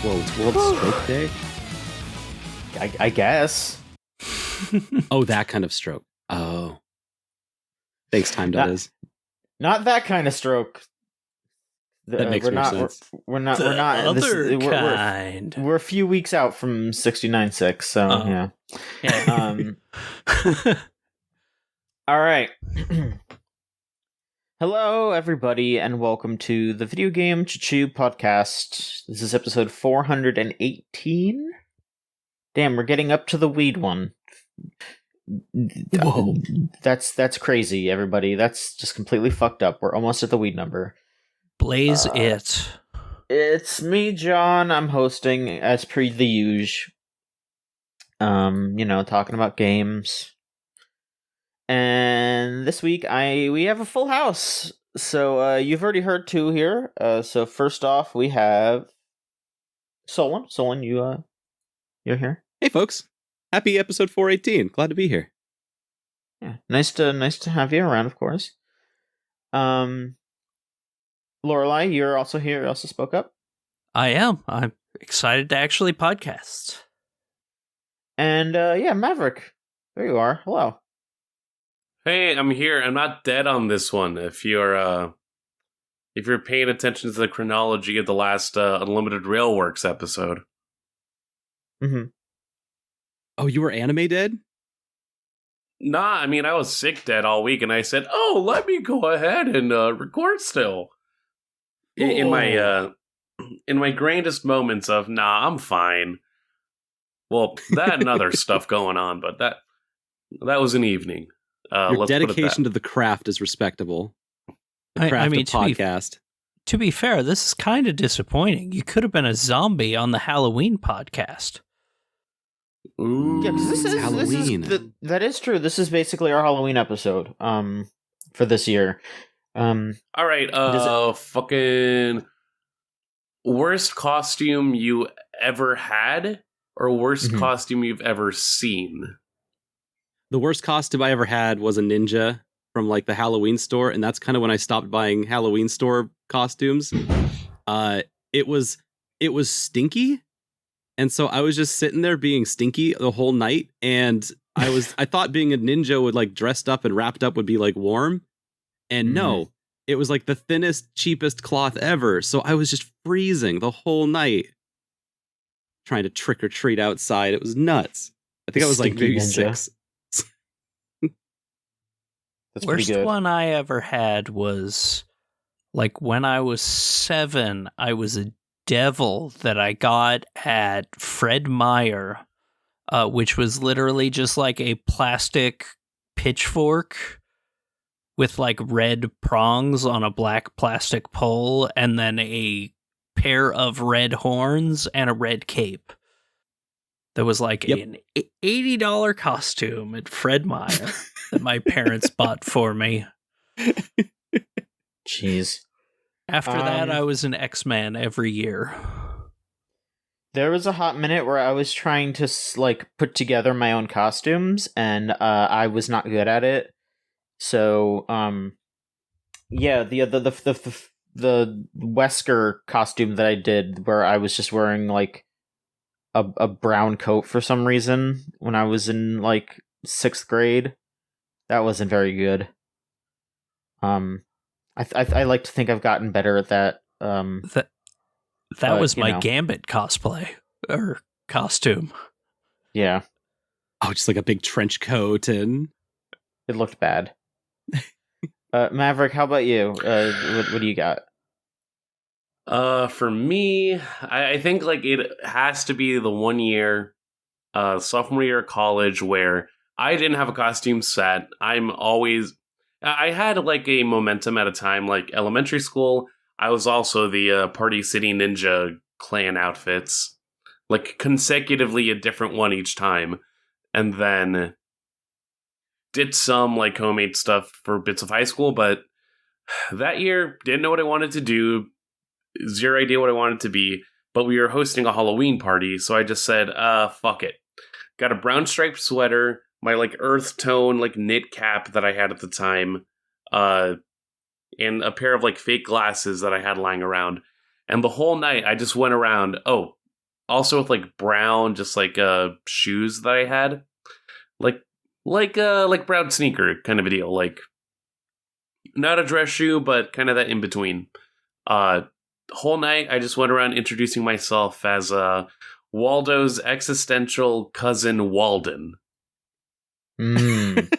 Whoa, it's World Stroke Day? I guess. Oh, that kind of stroke. Oh. Thanks, Time Not- Is. Not that kind of stroke. That makes more sense. We're not. Other kind. We're a few weeks out from 69.6, so yeah. All right. Hello, everybody, and welcome to the Video Game Choo podcast. This is episode 418. Damn, we're getting up to the weed one. Whoa. That's crazy, everybody. That's just completely fucked up. We're almost at the weed number. Blaze it. It's me, John. I'm hosting as per the usual. Talking about games. And this week we have a full house. So you've already heard two here. So first off, we have Solon. Solon, you're here. Hey, folks. Happy episode 418. Glad to be here. Yeah, nice to have you around, of course. Lorelai, you're also here. You also spoke up. I am. I'm excited to actually podcast. And Maverick, there you are. Hello. Hey, I'm here. I'm not dead on this one. If you're paying attention to the chronology of the last Unlimited Railworks episode. Mm-hmm. Oh, you were anime dead? Nah, I mean, I was sick dead all week, and I said, "Oh, let me go ahead and record still." In my grandest moments of, "Nah, I'm fine." Well, that and other stuff going on, but that was an evening. Your dedication to the craft is respectable. The craft of podcast. To be fair, this is kind of disappointing. You could have been a zombie on the Halloween podcast. Ooh. Yeah, because this is Halloween. That is true. This is basically our Halloween episode. For this year. All right. Fucking worst costume you ever had, or worst costume you've ever seen? The worst costume I ever had was a ninja from like the Halloween store, and that's kind of when I stopped buying Halloween store costumes. It was stinky, and so I was just sitting there being stinky the whole night, and I thought being a ninja would like dressed up and wrapped up would be like warm, and no, it was like the thinnest, cheapest cloth ever. So I was just freezing the whole night trying to trick or treat outside. It was nuts. I think I was like maybe ninja. 6. That's pretty Worst good. one I ever had was like when I was 7, I was a devil that I got at Fred Meyer, which was literally just like a plastic pitchfork with like red prongs on a black plastic pole, and then a pair of red horns and a red cape. There was like an $80 costume at Fred Meyer that my parents bought for me. Jeez. After that, I was an X-Man every year. There was a hot minute where I was trying to put together my own costumes, and I was not good at it. So, the Wesker costume that I did, where I was just wearing like a brown coat for some reason when I was in like 6th grade, that wasn't very good. I like to think I've gotten better at that. That was my Gambit cosplay or costume. Yeah, Oh, just like a big trench coat and it looked bad. Maverick, how about you? What do you got? For me, I think like it has to be the 1 year, sophomore year of college where I didn't have a costume set. I had like a momentum at a time, like elementary school. I was also the Party City Ninja clan outfits, like consecutively a different one each time. And then did some like homemade stuff for bits of high school, but that year didn't know what I wanted to do. Zero idea what I wanted to be, but we were hosting a Halloween party, so I just said, fuck it. Got a brown striped sweater, my like earth tone like knit cap that I had at the time, and a pair of like fake glasses that I had lying around. And the whole night I just went around, oh, also with like brown, just like shoes that I had, like brown sneaker kind of a deal, like not a dress shoe, but kind of that in between. Whole night I just went around introducing myself as Waldo's existential cousin Walden. Mm.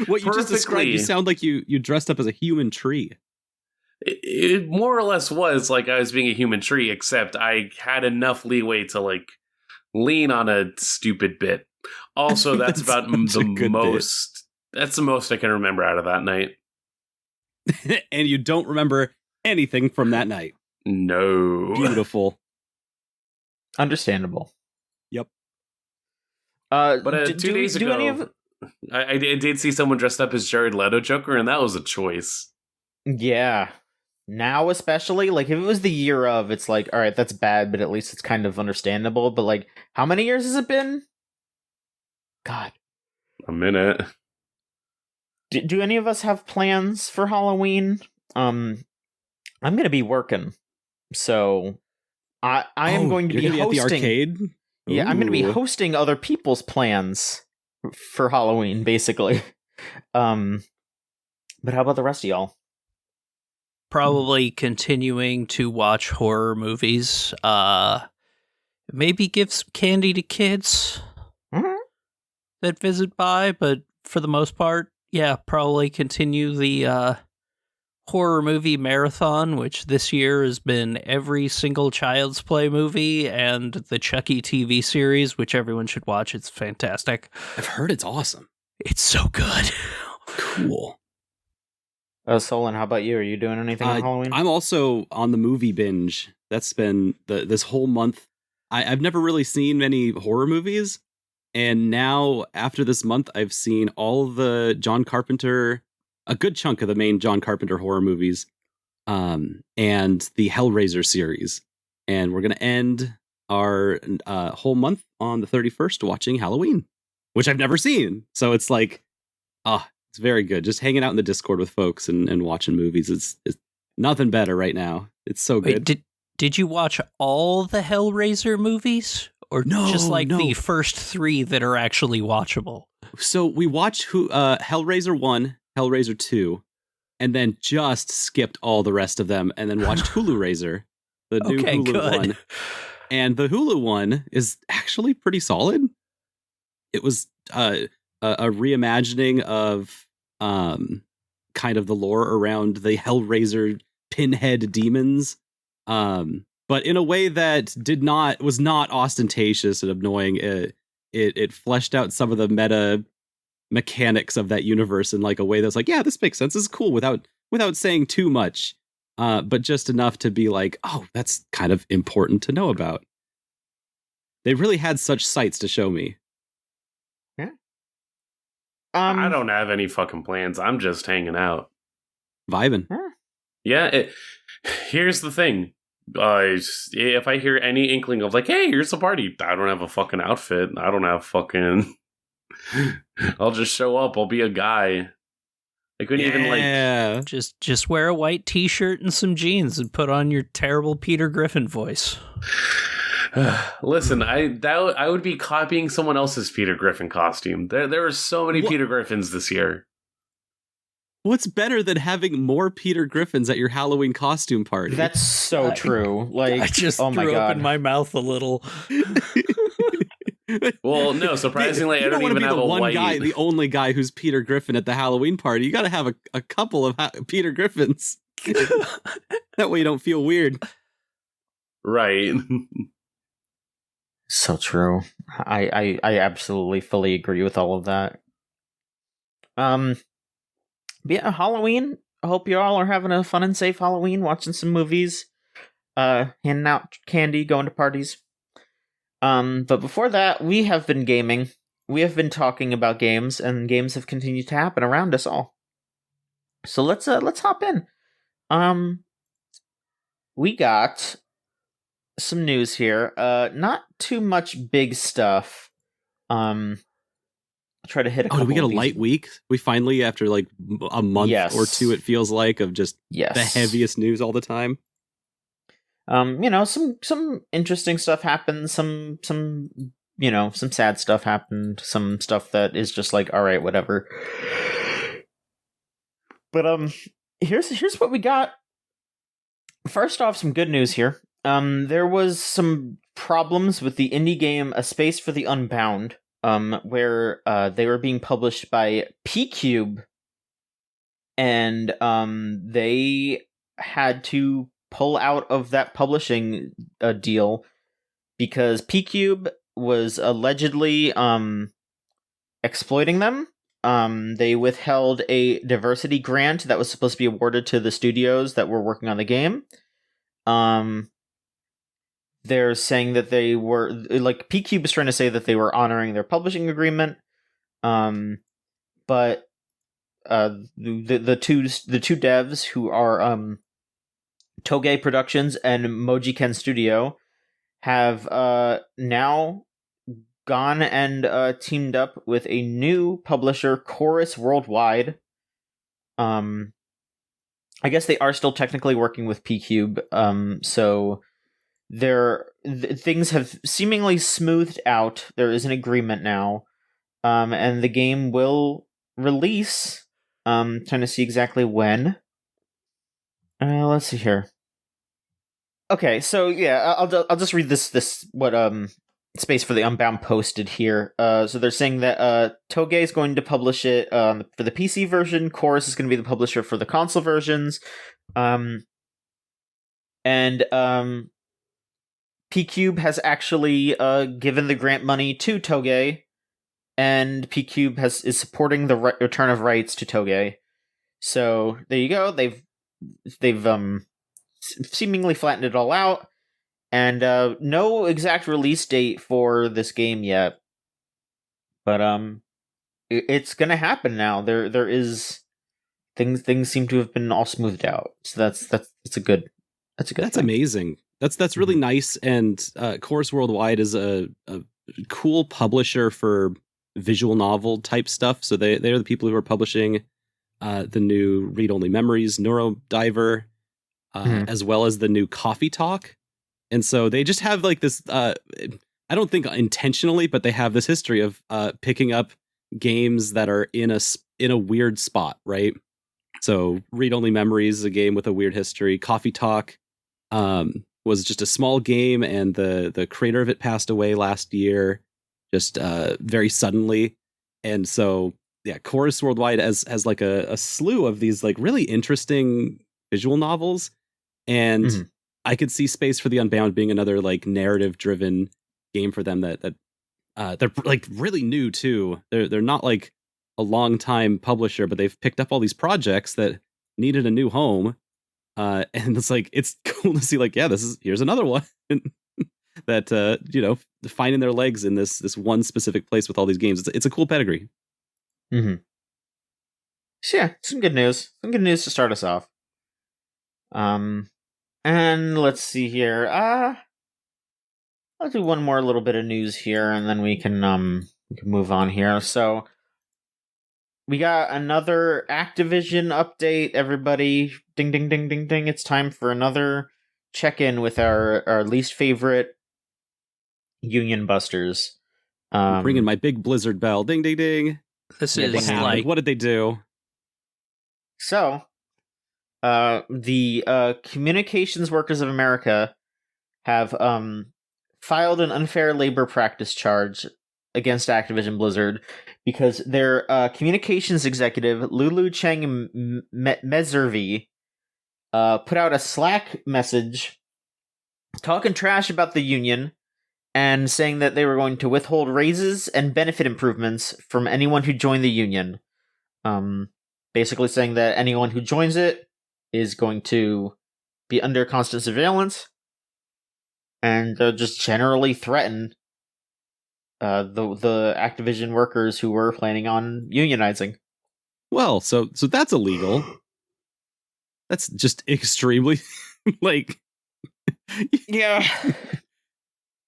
What you just described, you sound like you dressed up as a human tree. It more or less was like I was being a human tree, except I had enough leeway to like lean on a stupid bit. Also, that's about the most. That's the most I can remember out of that night. And you don't remember anything from that night. No. Beautiful. Understandable. Yep. But 2 days ago, I did see someone dressed up as Jared Leto Joker, and that was a choice. Yeah. Now, especially, like, if it was the year of, it's like, all right, that's bad, but at least it's kind of understandable. But, like, how many years has it been? God. A minute. Do any of us have plans for Halloween? I'm going to be working, so I am going to be hosting at the arcade. Yeah, I'm going to be Ooh. hosting other people's plans for Halloween, basically. But how about the rest of y'all? Probably continuing to watch horror movies. Maybe give some candy to kids that visit by, but for the most part, yeah, probably continue the horror movie marathon, which this year has been every single Child's Play movie and the Chucky TV series, which everyone should watch. It's fantastic. I've heard it's awesome. It's so good. Cool. Solon, how about you? Are you doing anything on Halloween? I'm also on the movie binge. That's been this whole month. I've never really seen many horror movies. And now, after this month, I've seen all the John Carpenter, a good chunk of the main John Carpenter horror movies, and the Hellraiser series. And we're going to end our whole month on the 31st watching Halloween, which I've never seen. So it's like, it's very good. Just hanging out in the Discord with folks and watching movies. It's nothing better right now. It's so good. Wait, did you watch all the Hellraiser movies? Or just like the first 3 that are actually watchable? So we watched Hellraiser 1, Hellraiser 2, and then just skipped all the rest of them and then watched Hulu Raiser, the new Hulu one. And the Hulu one is actually pretty solid. It was a reimagining of kind of the lore around the Hellraiser pinhead demons. But in a way that was not ostentatious and annoying. It fleshed out some of the meta mechanics of that universe in like a way that's like, yeah, this makes sense. This is cool without saying too much. But just enough to be like, oh, that's kind of important to know about. They really had such sights to show me. Yeah. I don't have any fucking plans. I'm just hanging out. Vibing. Yeah. Here's the thing. If I hear any inkling of like, hey, here's a party, I don't have a fucking outfit. I don't have fucking. I'll just show up. I'll be a guy. I couldn't even like. Just wear a white T-shirt and some jeans and put on your terrible Peter Griffin voice. Listen, I would be copying someone else's Peter Griffin costume. There are so many Peter Griffins this year. What's better than having more Peter Griffins at your Halloween costume party? That's so true. Like, I just oh my threw God. up in my mouth a little. Well, no, surpringly, I don't even have a white. Guy, the only guy who's Peter Griffin at the Halloween party. You got to have a couple of Peter Griffins. That way you don't feel weird. Right. So true. I absolutely fully agree with all of that. Yeah, Halloween. I hope you all are having a fun and safe Halloween, watching some movies, handing out candy, going to parties. But before that, we have been gaming. We have been talking about games, and games have continued to happen around us all. So let's hop in. We got some news here. Not too much big stuff. Try to hit a couple. Did we get a of these. light week? We finally, after like a month or two, it feels like, of just the heaviest news all the time. Some interesting stuff happened, some some sad stuff happened, some stuff that is just like, all right, whatever. But here's what we got. First off, some good news here. There was some problems with the indie game A Space for the Unbound, where they were being published by P-Cube, and they had to pull out of that publishing deal because P-Cube was allegedly exploiting them. They withheld a diversity grant that was supposed to be awarded to the studios that were working on the game. They're saying that they were, like, P-Cube is trying to say that they were honoring their publishing agreement. But the two devs who are Toge Productions and Moji Ken Studio have now gone and teamed up with a new publisher, Chorus Worldwide. I guess they are still technically working with P-Cube, so things have seemingly smoothed out. There is an agreement now, and the game will release. Trying to see exactly when. Let's see here. Okay, so yeah, I'll just read this what Space for the Unbound posted here. So they're saying that Toge is going to publish it for the PC version. Chorus is going to be the publisher for the console versions. And P-Cube has actually given the grant money to Toge, and P-Cube is supporting the return of rights to Toge. So there you go. They've seemingly flattened it all out, and no exact release date for this game yet. But it's gonna happen now. There is things seem to have been all smoothed out. So that's a good. That's thing. Thing. Amazing. That's really nice. And Chorus Worldwide is a cool publisher for visual novel type stuff. So they're the people who are publishing the new Read Only Memories, Neurodiver, as well as the new Coffee Talk. And so they just have like this, I don't think intentionally, but they have this history of picking up games that are in a weird spot, right? So Read Only Memories is a game with a weird history. Coffee Talk was just a small game, and the creator of it passed away last year, just very suddenly. And so yeah, Chorus Worldwide has like a slew of these like really interesting visual novels, and I could see Space for the Unbound being another like narrative driven game for them that they're like really new too. They're not like a long time publisher, but they've picked up all these projects that needed a new home. And it's like, it's cool to see like, yeah, here's another one that, finding their legs in this one specific place with all these games. It's a cool pedigree. So yeah, some good news. Some good news to start us off. And let's see here. I'll do one more little bit of news here, and then we can move on here. So we got another Activision update. Everybody, ding, ding, ding, ding, ding. It's time for another check-in with our least favorite Union Busters. Ringing my big Blizzard bell. Ding, ding, ding. This is like, what did they do? So, the Communications Workers of America have filed an unfair labor practice charge against Activision Blizzard because their communications executive, Lulu Cheng Mezervi, put out a Slack message talking trash about the union and saying that they were going to withhold raises and benefit improvements from anyone who joined the union. Basically saying that anyone who joins it is going to be under constant surveillance, and just generally threaten the Activision workers who were planning on unionizing. Well, so that's illegal. That's just extremely like yeah.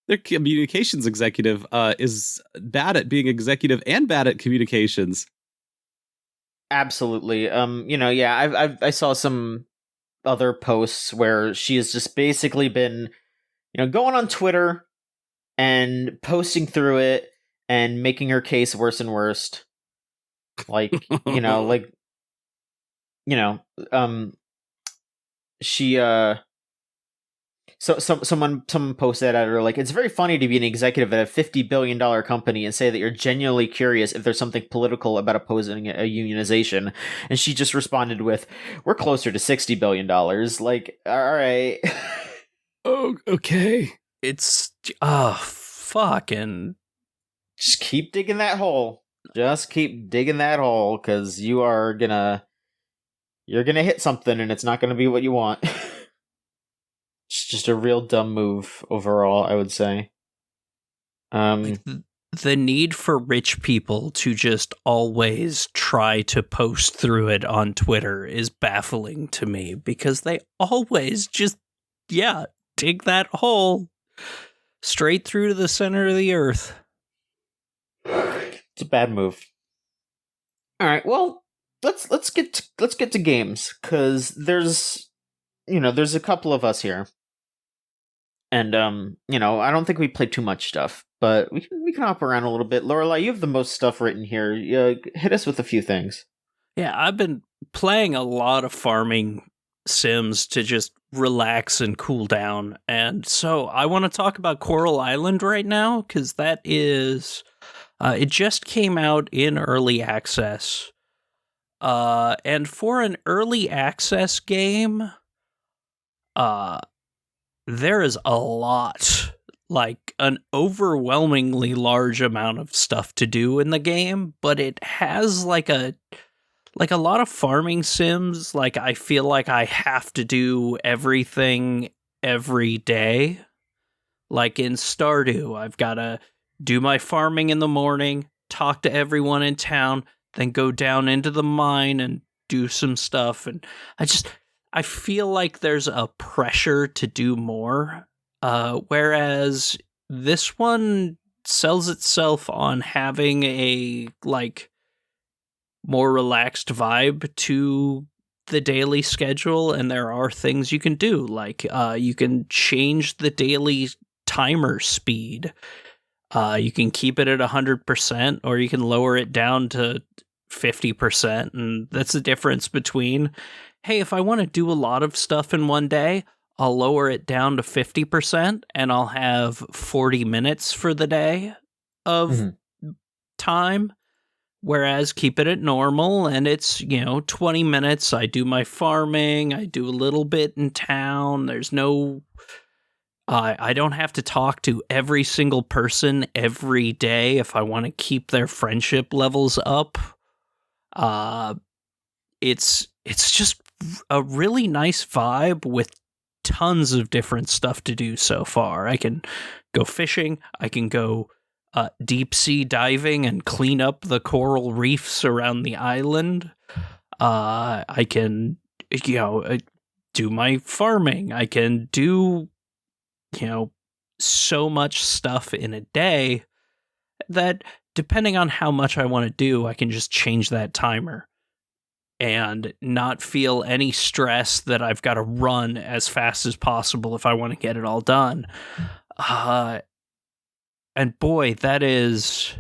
Their communications executive is bad at being executive and bad at communications. Absolutely. I saw some other posts where she has just basically been, going on Twitter and posting through it and making her case worse and worse. Like, she someone posted at her like, it's very funny to be an executive at a $50 billion company and say that you're genuinely curious if there's something political about opposing a unionization. And she just responded with, we're closer to $60 billion. Like, all right. Oh, okay. It's fucking Just keep digging that hole. Just keep digging that hole, because you're gonna hit something and it's not gonna be what you want. It's just a real dumb move overall, I would say. The need for rich people to just always try to post through it on Twitter is baffling to me, because they always just, dig that hole straight through to the center of the earth. It's a bad move. All right, well, let's get to games, because there's a couple of us here. And I don't think we played too much stuff, but we can hop around a little bit. Lorelai, you have the most stuff written here. Hit us with a few things. Yeah, I've been playing a lot of farming sims to just relax and cool down. And so I want to talk about Coral Island right now, because that is it just came out in early access. And for an early access game, there is a lot, like an overwhelmingly large amount of stuff to do in the game, but it has like a lot of farming sims. Like, I feel like I have to do everything every day. Like in Stardew, I've got to do my farming in the morning, talk to everyone in town, then go down into the mine and do some stuff. And I feel like there's a pressure to do more, whereas this one sells itself on having a, like, more relaxed vibe to the daily schedule, and there are things you can do, like you can change the daily timer speed. You can keep it at 100%, or you can lower it down to 50%, and that's the difference between, hey, if I want to do a lot of stuff in one day, I'll lower it down to 50%, and I'll have 40 minutes for the day of time. Whereas keep it at normal, and it's, 20 minutes. I do my farming, I do a little bit in town. There's no... I don't have to talk to every single person every day if I want to keep their friendship levels up. It's just a really nice vibe with tons of different stuff to do so far. I can go fishing, I can go deep sea diving and clean up the coral reefs around the island. I can, do my farming. I can do, so much stuff in a day that, depending on how much I want to do, I can just change that timer and not feel any stress that I've got to run as fast as possible if I want to get it all done. And boy, that is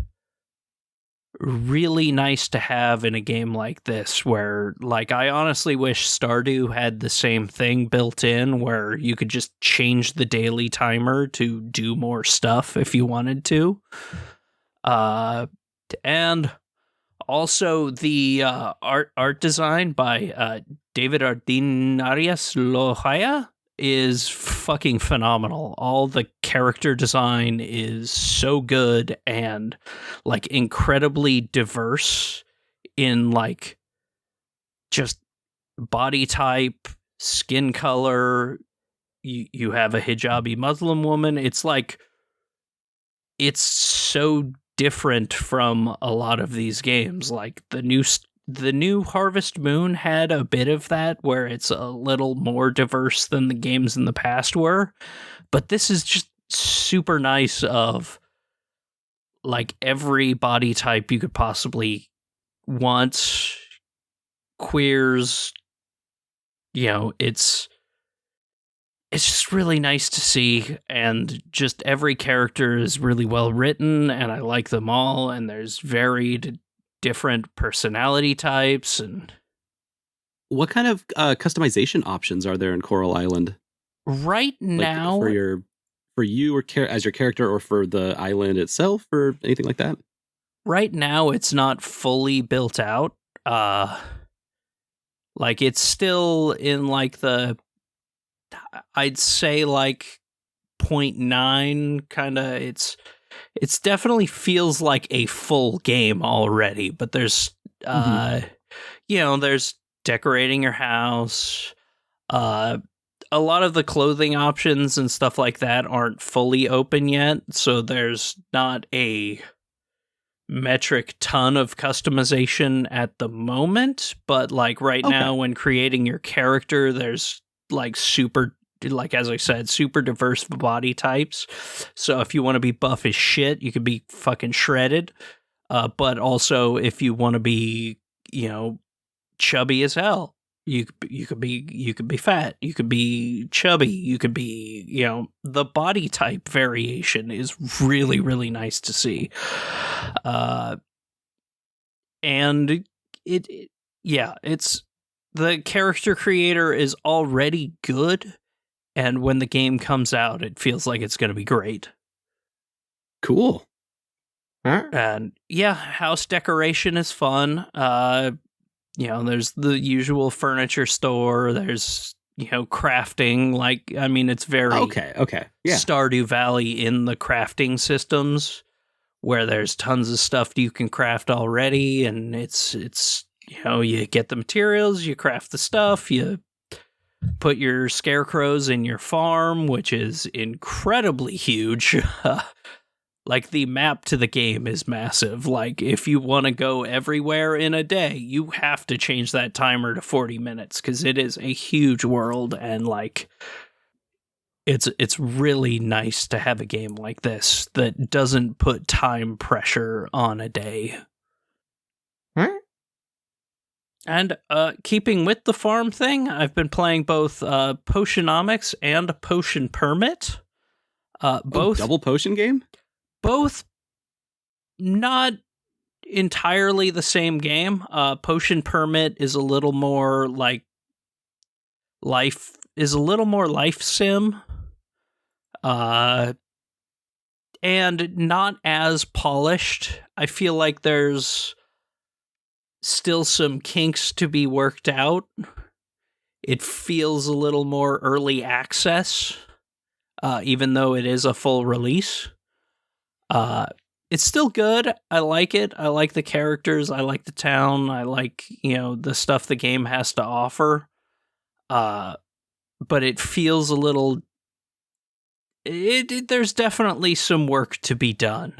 really nice to have in a game like this, where, like, I honestly wish Stardew had the same thing built in, where you could just change the daily timer to do more stuff if you wanted to. And also the art design by David Ardinarias Lojaya is fucking phenomenal. All the character design is so good and, like, incredibly diverse in, like, just body type, skin color. You have a hijabi Muslim woman. It's like, it's so different from a lot of these games. Like the new Harvest Moon had a bit of that, where it's a little more diverse than the games in the past were. But this is just super nice of, like, every body type you could possibly want. Queers, it's just really nice to see, and just every character is really well written, and I like them all, and there's varied different personality types. And what kind of customization options are there in Coral Island? Right now, for you or as your character, or for the island itself, or anything like that? Right now, it's not fully built out. Like it's still in like I'd say like 0.9 kind of. It's definitely feels like a full game already, but there's there's decorating your house. A lot of the clothing options and stuff like that aren't fully open yet, so there's not a metric ton of customization at the moment. But like right now, when creating your character, there's like as I said, super diverse body types. So if you want to be buff as shit, you could be fucking shredded. But also if you want to be, chubby as hell, you could be fat, you could be chubby, you could be, the body type variation is really, really nice to see. And it's the character creator is already good, and when the game comes out, it feels like it's going to be great. Cool. And house decoration is fun. There's the usual furniture store. There's, crafting. Like, I mean, it's very yeah. Stardew Valley in the crafting systems, where there's tons of stuff you can craft already, and it's you get the materials, you craft the stuff, you put your scarecrows in your farm, which is incredibly huge. Like, the map to the game is massive. Like, if you want to go everywhere in a day, you have to change that timer to 40 minutes, because it is a huge world, and, like, it's really nice to have a game like this that doesn't put time pressure on a day. And keeping with the farm thing, I've been playing both Potionomics and Potion Permit. Both double potion game? Both not entirely the same game. Potion Permit is a little more like life sim. And not as polished. I feel like there's still some kinks to be worked out. It feels a little more early access, even though it is a full release. It's still good. I like it. I like the characters. I like the town. I like, the stuff the game has to offer. But it feels a little... There's definitely some work to be done.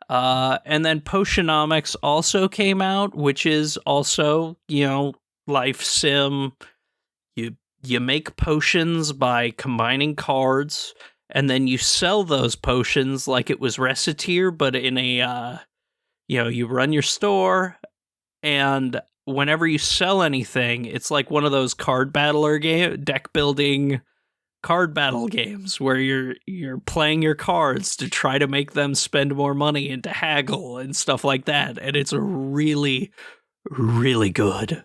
And then Potionomics also came out, which is also, life sim. You make potions by combining cards, and then you sell those potions like it was Recettear, but in a, you run your store, and whenever you sell anything, it's like one of those deck building card battle games where you're playing your cards to try to make them spend more money and to haggle and stuff like that, and it's really, really good.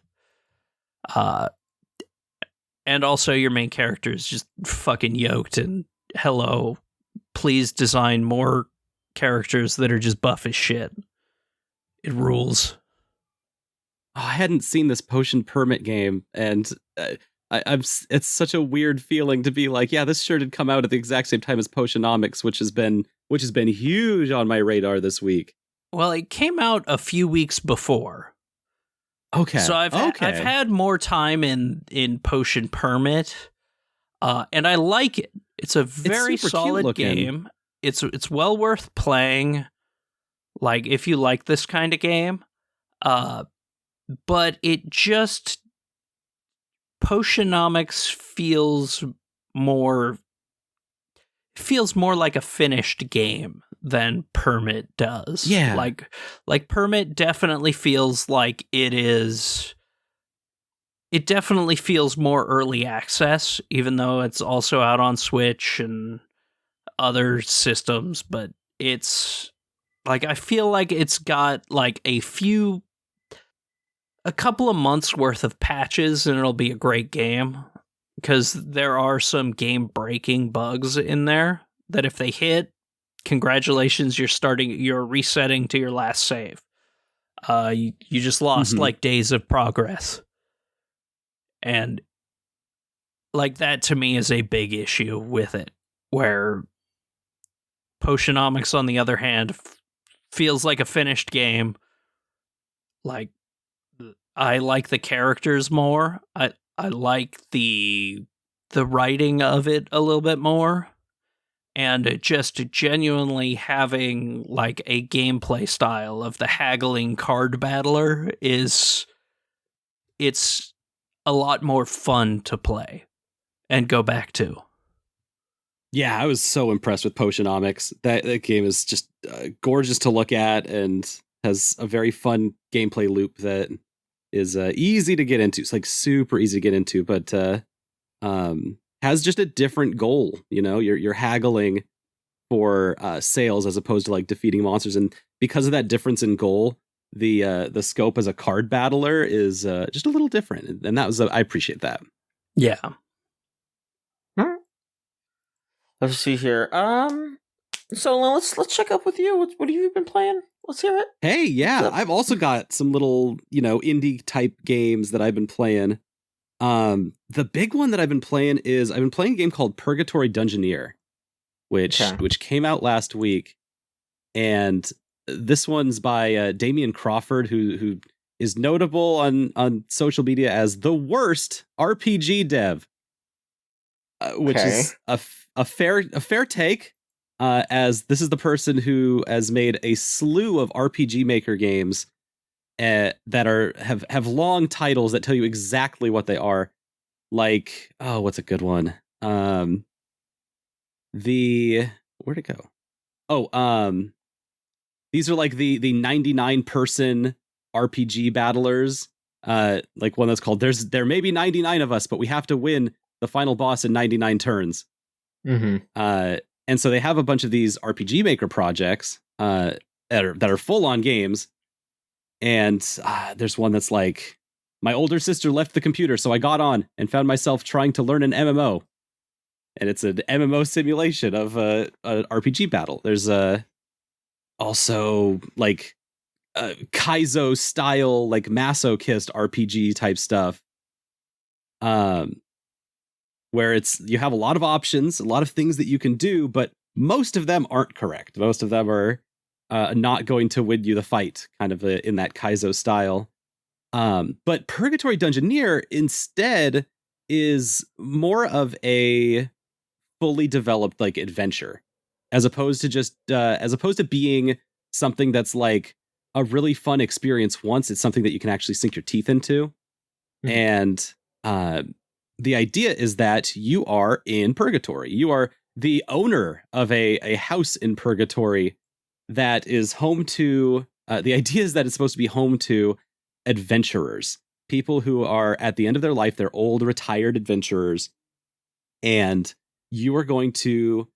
And also your main character is just fucking yoked, and hello, please design more characters that are just buff as shit. It rules. Oh, I hadn't seen this Potion Permit game, and it's such a weird feeling to be like, yeah, this sure did come out at the exact same time as Potionomics, which has been huge on my radar this week. Well, it came out a few weeks before. Okay. So I've had more time in Potion Permit, and I like it. It's a very solid game. It's well worth playing, like, if you like this kind of game. But it just... Potionomics feels more like a finished game than Permit does. Yeah. Like Permit definitely feels like it is it definitely feels more early access, even though it's also out on Switch and other systems, but it's like I feel like it's got like a couple of months worth of patches and it'll be a great game, because there are some game breaking bugs in there that if they hit, congratulations, you're resetting to your last save. You just lost like days of progress. And like that to me is a big issue with it, where Potionomics, on the other hand, feels like a finished game. Like, I like the characters more. I like the writing of it a little bit more, and just genuinely having like a gameplay style of the haggling card battler it's a lot more fun to play and go back to. Yeah, I was so impressed with Potionomics. That game is just gorgeous to look at and has a very fun gameplay loop that is easy to get into. It's like super easy to get into, but has just a different goal. You know, you're haggling for sales as opposed to like defeating monsters, and because of that difference in goal, the scope as a card battler is just a little different, and that was I appreciate that. Yeah. Let's see here. So let's check up with you. What have you been playing? Let's hear it. Hey, yeah, I've also got some little, indie type games that I've been playing. The big one that I've been playing is I've been playing a game called Purgatory Dungeoneer, which came out last week, and this one's by Damian Crawford, who is notable on social media as the worst RPG dev, which is a fair take. As this is the person who has made a slew of RPG Maker games that have long titles that tell you exactly what they are. Like, what's a good one? Where'd it go? These are like the 99 person RPG battlers. Like one that's called there may be 99 of us, but we have to win the final boss in 99 turns. And so they have a bunch of these RPG Maker projects that are full on games. And there's one that's like, my older sister left the computer, so I got on and found myself trying to learn an MMO. And it's an MMO simulation of an RPG battle. There's also like Kaizo style, like masochist RPG type stuff. Where you have a lot of options, a lot of things that you can do, but most of them aren't correct. Most of them are not going to win you the fight, kind of in that Kaizo style. But Purgatory Dungeoneer instead is more of a fully developed like adventure, as opposed to being something that's like a really fun experience once. It's something that you can actually sink your teeth into. And the idea is that you are in Purgatory. You are the owner of a house in Purgatory that is home to, the idea is that it's supposed to be home to adventurers, people who are at the end of their life, they're old, retired adventurers, and you are going to,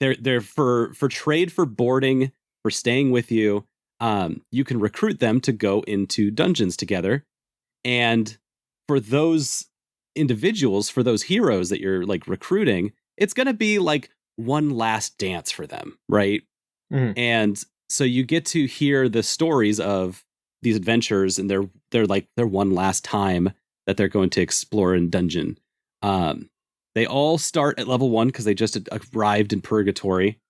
they're for trade, for boarding, for staying with you. You can recruit them to go into dungeons together, and for those individuals, for those heroes that you're like recruiting, it's going to be like one last dance for them, right? And so you get to hear the stories of these adventures, and they're like their one last time that they're going to explore in dungeon. They all start at level 1 because they just arrived in Purgatory.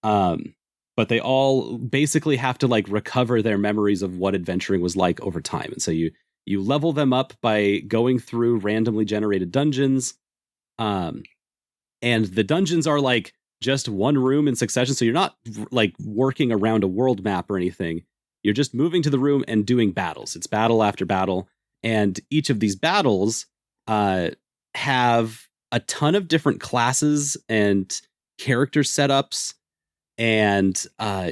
But they all basically have to like recover their memories of what adventuring was like over time. And so you level them up by going through randomly generated dungeons. And the dungeons are like just one room in succession. So you're not like working around a world map or anything. You're just moving to the room and doing battles. It's battle after battle. And each of these battles have a ton of different classes and character setups. And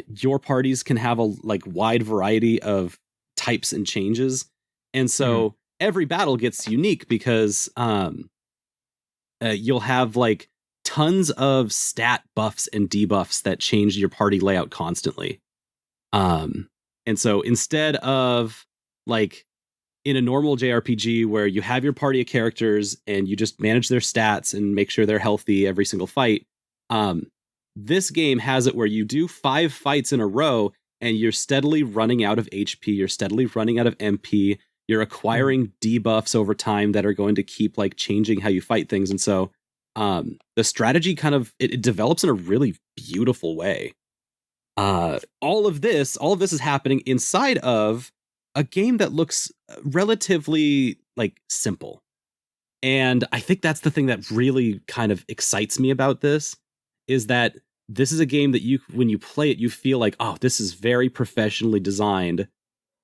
your parties can have a like wide variety of types and changes. And so every battle gets unique because you'll have like tons of stat buffs and debuffs that change your party layout constantly. And so instead of like in a normal JRPG where you have your party of characters and you just manage their stats and make sure they're healthy every single fight, this game has it where you do 5 fights in a row and you're steadily running out of HP, you're steadily running out of MP, you're acquiring debuffs over time that are going to keep like changing how you fight things. And so the strategy kind of it develops in a really beautiful way. All of this is happening inside of a game that looks relatively like simple. And I think that's the thing that really kind of excites me about this is that this is a game that when you play it, you feel like, oh, this is very professionally designed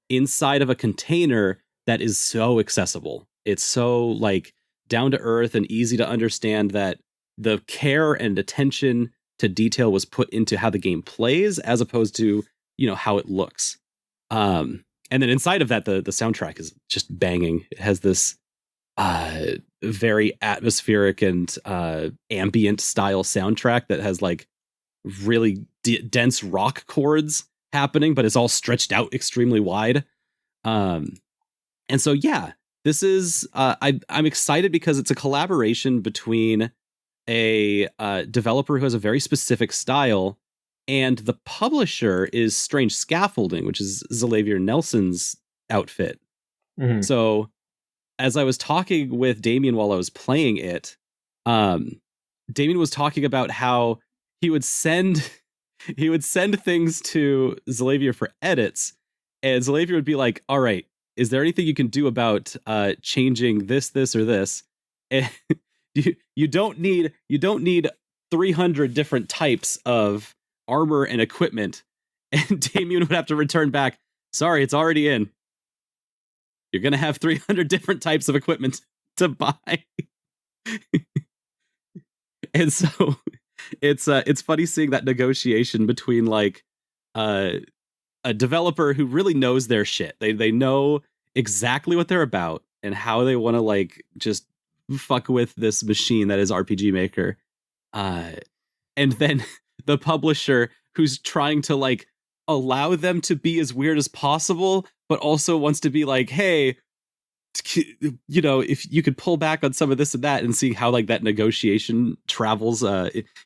inside of a container that is so accessible. It's so like down to earth and easy to understand that the care and attention to detail was put into how the game plays as opposed to, how it looks. And then inside of that, the soundtrack is just banging. It has this very atmospheric and ambient style soundtrack that has like really dense rock chords happening, but it's all stretched out extremely wide. And so, yeah, this is I'm excited because it's a collaboration between a developer who has a very specific style, and the publisher is Strange Scaffolding, which is Xavier Nelson's outfit. Mm-hmm. So as I was talking with Damien while I was playing it, Damien was talking about how he would send things to Xavier for edits, and Xavier would be like, all right, is there anything you can do about changing this, or this? And you don't need 300 different types of armor and equipment. And Damien would have to return back, sorry, it's already in. You're gonna have 300 different types of equipment to buy. And so it's funny seeing that negotiation between like a developer who really knows their shit. They know exactly what they're about and how they want to like just fuck with this machine that is RPG Maker. And then the publisher who's trying to like allow them to be as weird as possible, but also wants to be like, hey, if you could pull back on some of this and that and see how like that negotiation travels,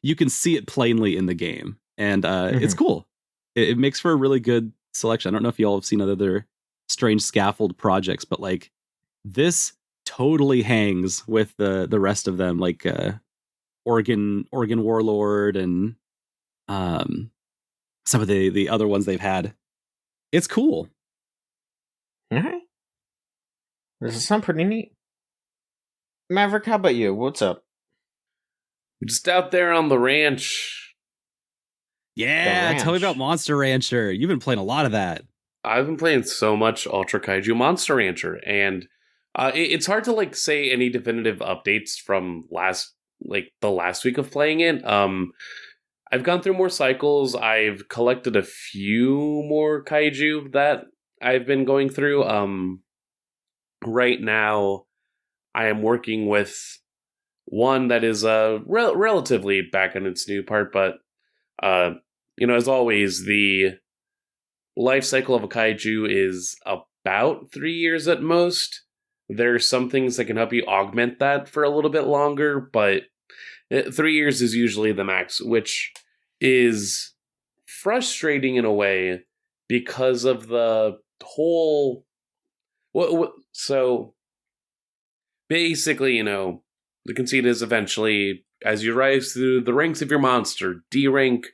you can see it plainly in the game. And it's cool. It makes for a really good selection. I don't know if you all have seen other Strange Scaffold projects, but like this totally hangs with the rest of them, like Oregon Warlord and some of the other ones they've had. It's cool. Mm-hmm. This is something pretty neat. Maverick, how about you? What's up? Just out there on the ranch. Yeah, tell me about Monster Rancher. You've been playing a lot of that. I've been playing so much Ultra Kaiju Monster Rancher, and it's hard to like say any definitive updates from the last week of playing it. I've gone through more cycles. I've collected a few more kaiju that I've been going through. Right now, I am working with one that is relatively back in its new part, but as always, the life cycle of a kaiju is about 3 years at most. There are some things that can help you augment that for a little bit longer, but 3 years is usually the max, which is frustrating in a way because of the whole... So, basically, the conceit is eventually, as you rise through the ranks of your monster, D rank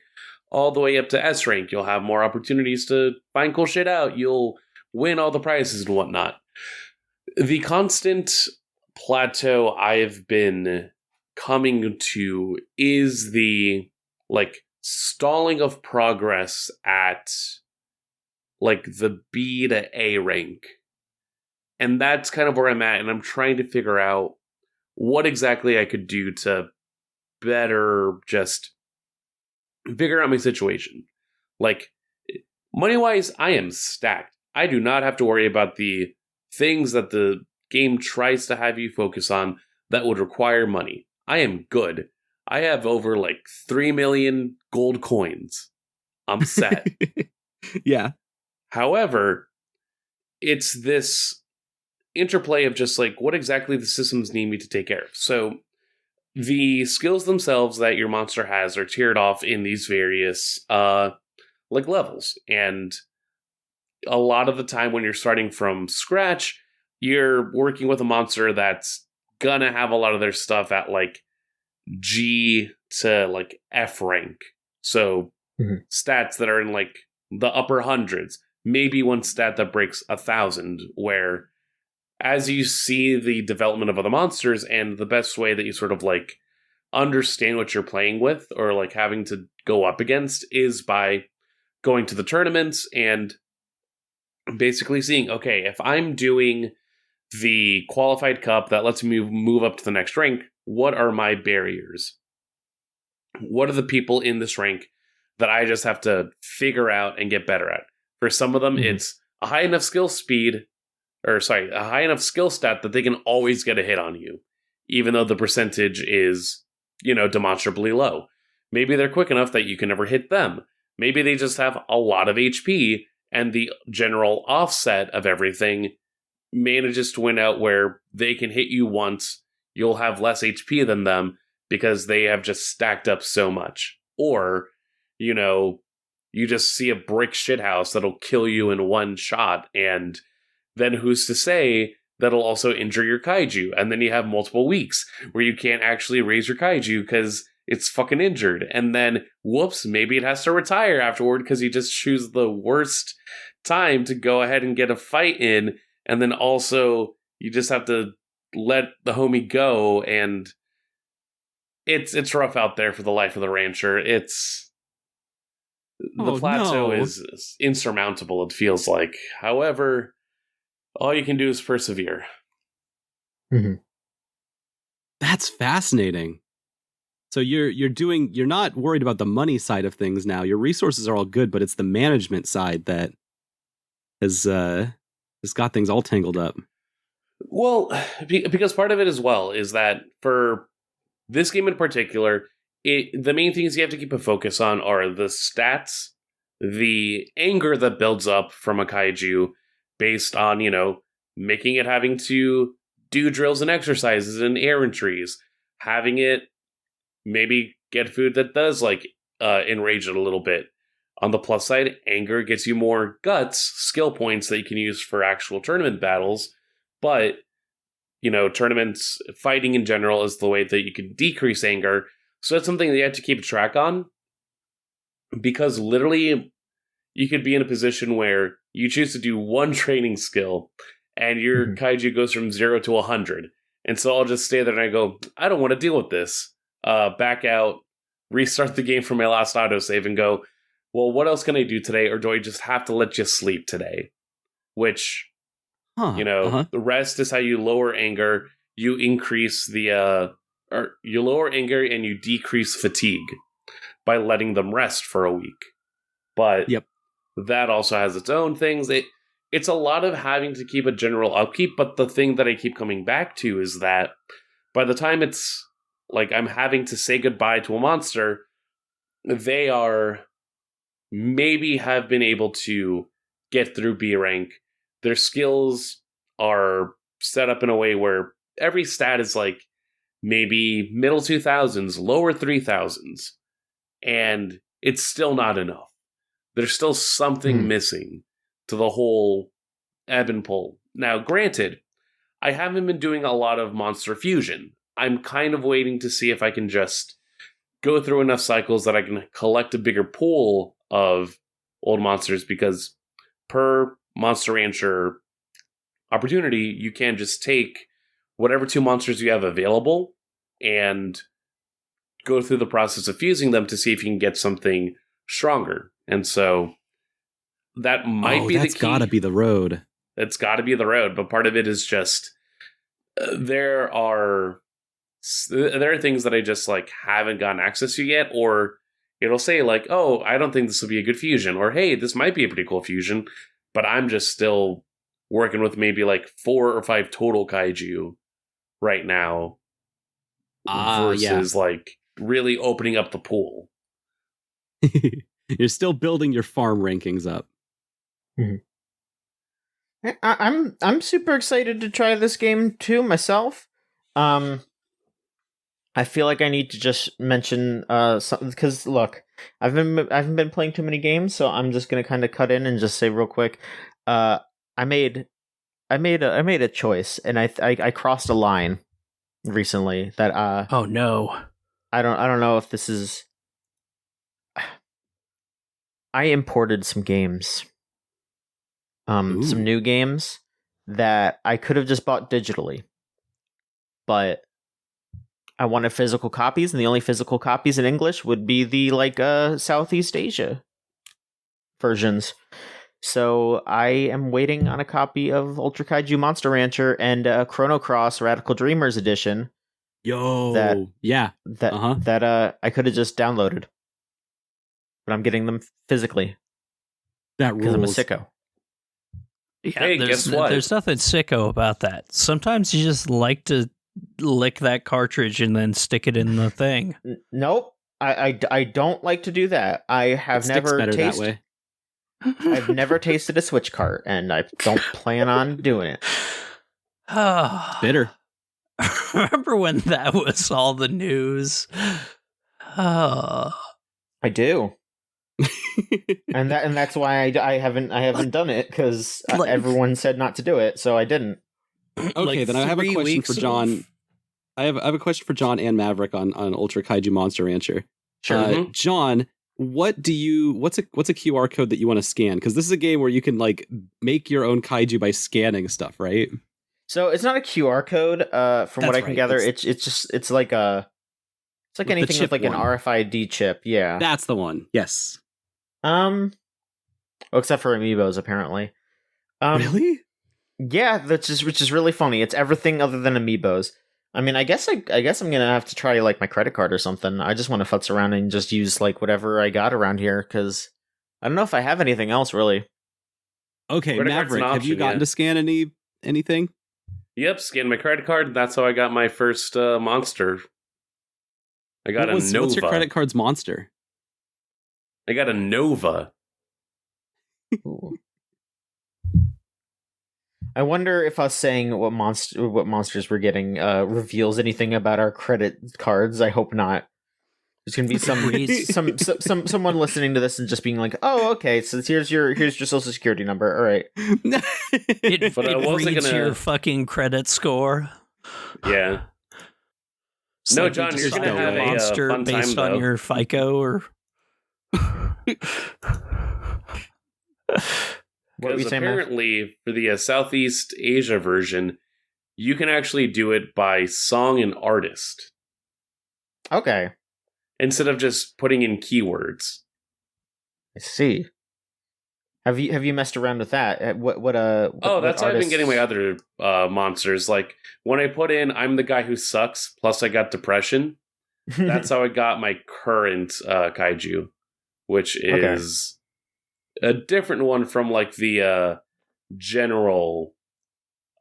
all the way up to S rank, you'll have more opportunities to find cool shit out. You'll win all the prizes and whatnot. The constant plateau I've been coming to is the, stalling of progress at, the B to A rank. And that's kind of where I'm at, and I'm trying to figure out what exactly I could do to better just figure out my situation. Money-wise, I am stacked. I do not have to worry about the things that the game tries to have you focus on that would require money. I am good. I have over like 3 million gold coins. I'm set. Yeah. However, it's this interplay of just like what exactly the systems need me to take care of. So the skills themselves that your monster has are tiered off in these various like levels. And a lot of the time when you're starting from scratch, you're working with a monster that's gonna have a lot of their stuff at like G to like F rank. So stats that are in like the upper hundreds, maybe one stat that breaks 1,000, where as you see the development of other monsters and the best way that you sort of like understand what you're playing with or like having to go up against is by going to the tournaments and basically seeing, okay, if I'm doing the qualified cup that lets me move up to the next rank, what are my barriers? What are the people in this rank that I just have to figure out and get better at? For some of them, it's a high enough skill speed, a high enough skill stat that they can always get a hit on you, even though the percentage is, demonstrably low. Maybe they're quick enough that you can never hit them. Maybe they just have a lot of HP, and the general offset of everything manages to win out where they can hit you once, you'll have less HP than them because they have just stacked up so much. Or, you just see a brick shithouse that'll kill you in one shot, and then who's to say that'll also injure your kaiju, and then you have multiple weeks where you can't actually raise your kaiju because it's fucking injured, and then whoops, maybe it has to retire afterward because you just choose the worst time to go ahead and get a fight in, and then also you just have to let the homie go, and it's rough out there for the life of the rancher. The plateau is insurmountable, it feels like. However, all you can do is persevere. That's fascinating. So you're not worried about the money side of things now. Your resources are all good, but it's the management side that has got things all tangled up. Well, because part of it as well is that for this game in particular, the main things you have to keep a focus on are the stats, the anger that builds up from a kaiju based on, making it having to do drills and exercises and errantries, having it maybe get food that does enrage it a little bit. On the plus side, anger gets you more guts, skill points that you can use for actual tournament battles, but tournaments, fighting in general is the way that you can decrease anger. So that's something that you have to keep track on, because literally you could be in a position where you choose to do one training skill and your kaiju goes from 0 to 100. And so I'll just stay there and I go, I don't want to deal with this. Back out, restart the game from my last autosave and go, well, what else can I do today? Or do I just have to let you sleep today? Which, the rest is how you lower anger. You increase you lower anger and you decrease fatigue by letting them rest for a week. But that also has its own things. It's a lot of having to keep a general upkeep, but the thing that I keep coming back to is that by the time it's like I'm having to say goodbye to a monster, they are maybe have been able to get through B rank. Their skills are set up in a way where every stat is like maybe middle 2000s, lower 3000s, and it's still not enough. There's still something missing to the whole ebb and pull. Now, granted, I haven't been doing a lot of monster fusion. I'm kind of waiting to see if I can just go through enough cycles that I can collect a bigger pool of old monsters, because per Monster Rancher opportunity, you can just take whatever 2 monsters you have available and go through the process of fusing them to see if you can get something stronger. And so that might be the key. That's gotta be the road. It's gotta be the road, but part of it is just there are things that I just haven't gotten access to yet, or it'll say oh, I don't think this will be a good fusion, or hey, this might be a pretty cool fusion, but I'm just still working with maybe like 4 or 5 total kaiju right now versus like really opening up the pool. You're still building your farm rankings up. I'm super excited to try this game too myself. I feel like I need to just mention something because look, I haven't been playing too many games, so I'm just gonna kind of cut in and just say real quick. I made a choice, and I crossed a line recently that Oh no. I don't know if this is. I imported some games, some new games that I could have just bought digitally, but I wanted physical copies, and the only physical copies in English would be the Southeast Asia versions. So I am waiting on a copy of Ultra Kaiju Monster Rancher and Chrono Cross Radical Dreamers Edition. That I could have just downloaded, but I'm getting them physically. That rules. Because I'm a sicko. Yeah, Hey, guess what? There's nothing sicko about that. Sometimes you just like to lick that cartridge and then stick it in the thing. Nope. I don't like to do that. I have never tasted. I've never tasted a Switch cart, and I don't plan on doing it. Bitter. Remember when that was all the news? I do. and that's why I haven't done it, because everyone said not to do it, so I didn't. Okay, then I have a question for John. I have a question for John and Maverick on Ultra Kaiju Monster Rancher. Sure. John, what's a QR code that you want to scan? Because this is a game where you can like make your own kaiju by scanning stuff, right? So it's not a QR code. From what I can gather, it's like anything with like an RFID chip. Yeah, that's the one. Yes. Except for amiibos, apparently. Really? Yeah, which is really funny. It's everything other than amiibos. I mean, I guess I'm gonna have to try like my credit card or something. I just want to futz around and just use like whatever I got around here, because I don't know if I have anything else really. Okay, credit Maverick, have you gotten to scan anything? Yep, scanned my credit card. That's how I got my first monster. I got a Nova. What's your credit card's monster? I got a Nova. I wonder if us saying what monsters we're getting reveals anything about our credit cards. I hope not. There's gonna be someone listening to this and just being like, "Oh, okay, so here's your social security number. All right." It reads your fucking credit score. Yeah. It's no, like John, you're gonna have a monster fun based time, on your FICO or. Because apparently, for the Southeast Asia version, you can actually do it by song and artist. Okay. Instead of just putting in keywords. I see. Have you messed around with that? What that's how I've been getting my other monsters. Like when I put in "I'm the guy who sucks," plus I got depression. That's how I got my current kaiju, which is a different one from like the general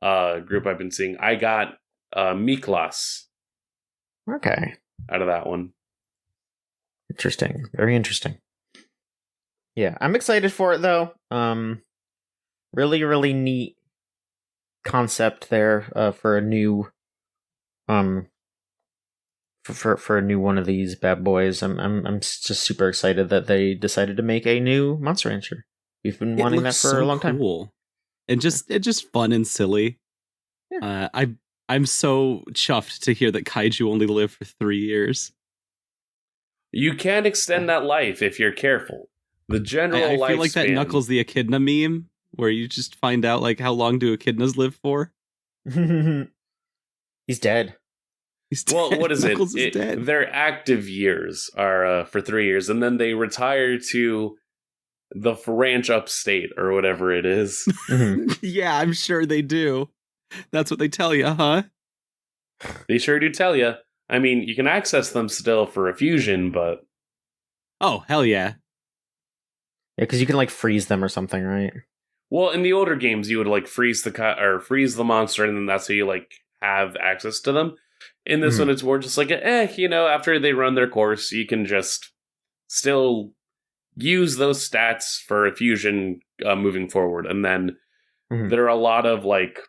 group I've been seeing. I got Miklas. Okay. Out of that one. Interesting. Very interesting. Yeah, I'm excited for it though. Really, really neat concept there for a new for a new one of these bad boys. I'm just super excited that they decided to make a new Monster Rancher. We've been wanting that for a long time. And it's just fun and silly. Yeah. I'm so chuffed to hear that kaiju only live for 3 years. You can extend that life if you're careful. The general lifespan. I feel like that Knuckles the Echidna meme, where you just find out like how long do echidnas live for. He's dead. Well, what is Knuckles is dead. Their active years are for 3 years, and then they retire to the ranch upstate or whatever it is. Yeah, I'm sure they do. That's what they tell you, huh? They sure do tell you. I mean, you can access them still for a fusion, but... Oh, hell yeah. Yeah, because you can, like, freeze them or something, right? Well, in the older games, you would like freeze the monster, and then that's how you like have access to them. In this one, it's more just like, after they run their course, you can just still use those stats for a fusion moving forward. And then there are a lot of like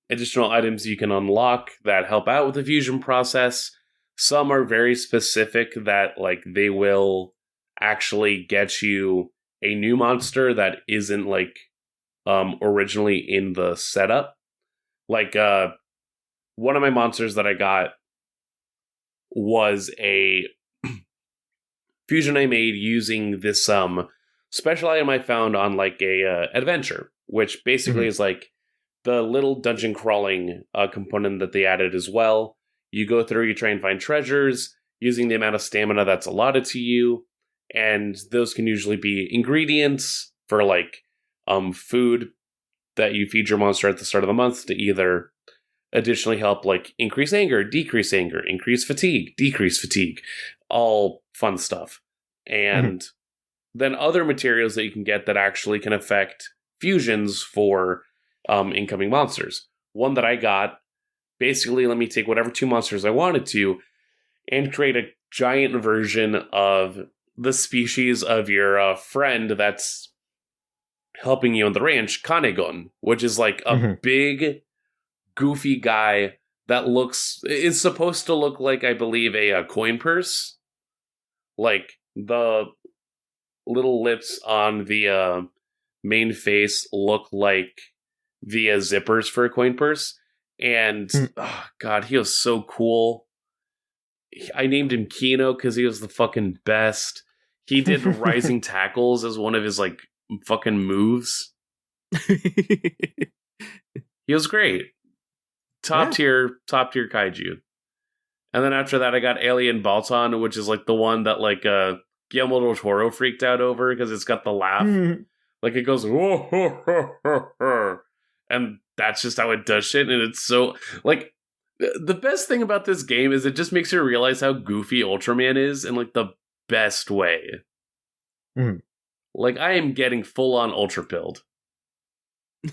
additional items you can unlock that help out with the fusion process. Some are very specific that like they will actually get you a new monster that isn't like originally in the setup. Like one of my monsters that I got was a fusion I made using this special item I found on like a adventure, which basically is like the little dungeon crawling component that they added as well. You go through, you try and find treasures using the amount of stamina that's allotted to you, and those can usually be ingredients for like food that you feed your monster at the start of the month to either additionally help like increase anger, decrease anger, increase fatigue, decrease fatigue, all fun stuff. And then other materials that you can get that actually can affect fusions for incoming monsters. One that I got basically let me take whatever 2 monsters I wanted to and create a giant version of the species of your friend that's helping you on the ranch, Kanegon, which is like a big, goofy guy that is supposed to look like, I believe, a coin purse. Like, the little lips on the main face look like the zippers for a coin purse. And, oh, God, he was so cool. I named him Kino because he was the fucking best. He did rising tackles as one of his, like, fucking moves. He was great. Top tier kaiju. And then after that, I got Alien Balton, which is like the one that like Guillermo del Toro freaked out over because it's got the laugh. Like it goes, whoa, ho, ho, ho, ho. And that's just how it does shit. And it's so like the best thing about this game is it just makes you realize how goofy Ultraman is in like the best way. Like I am getting full on ultra pilled.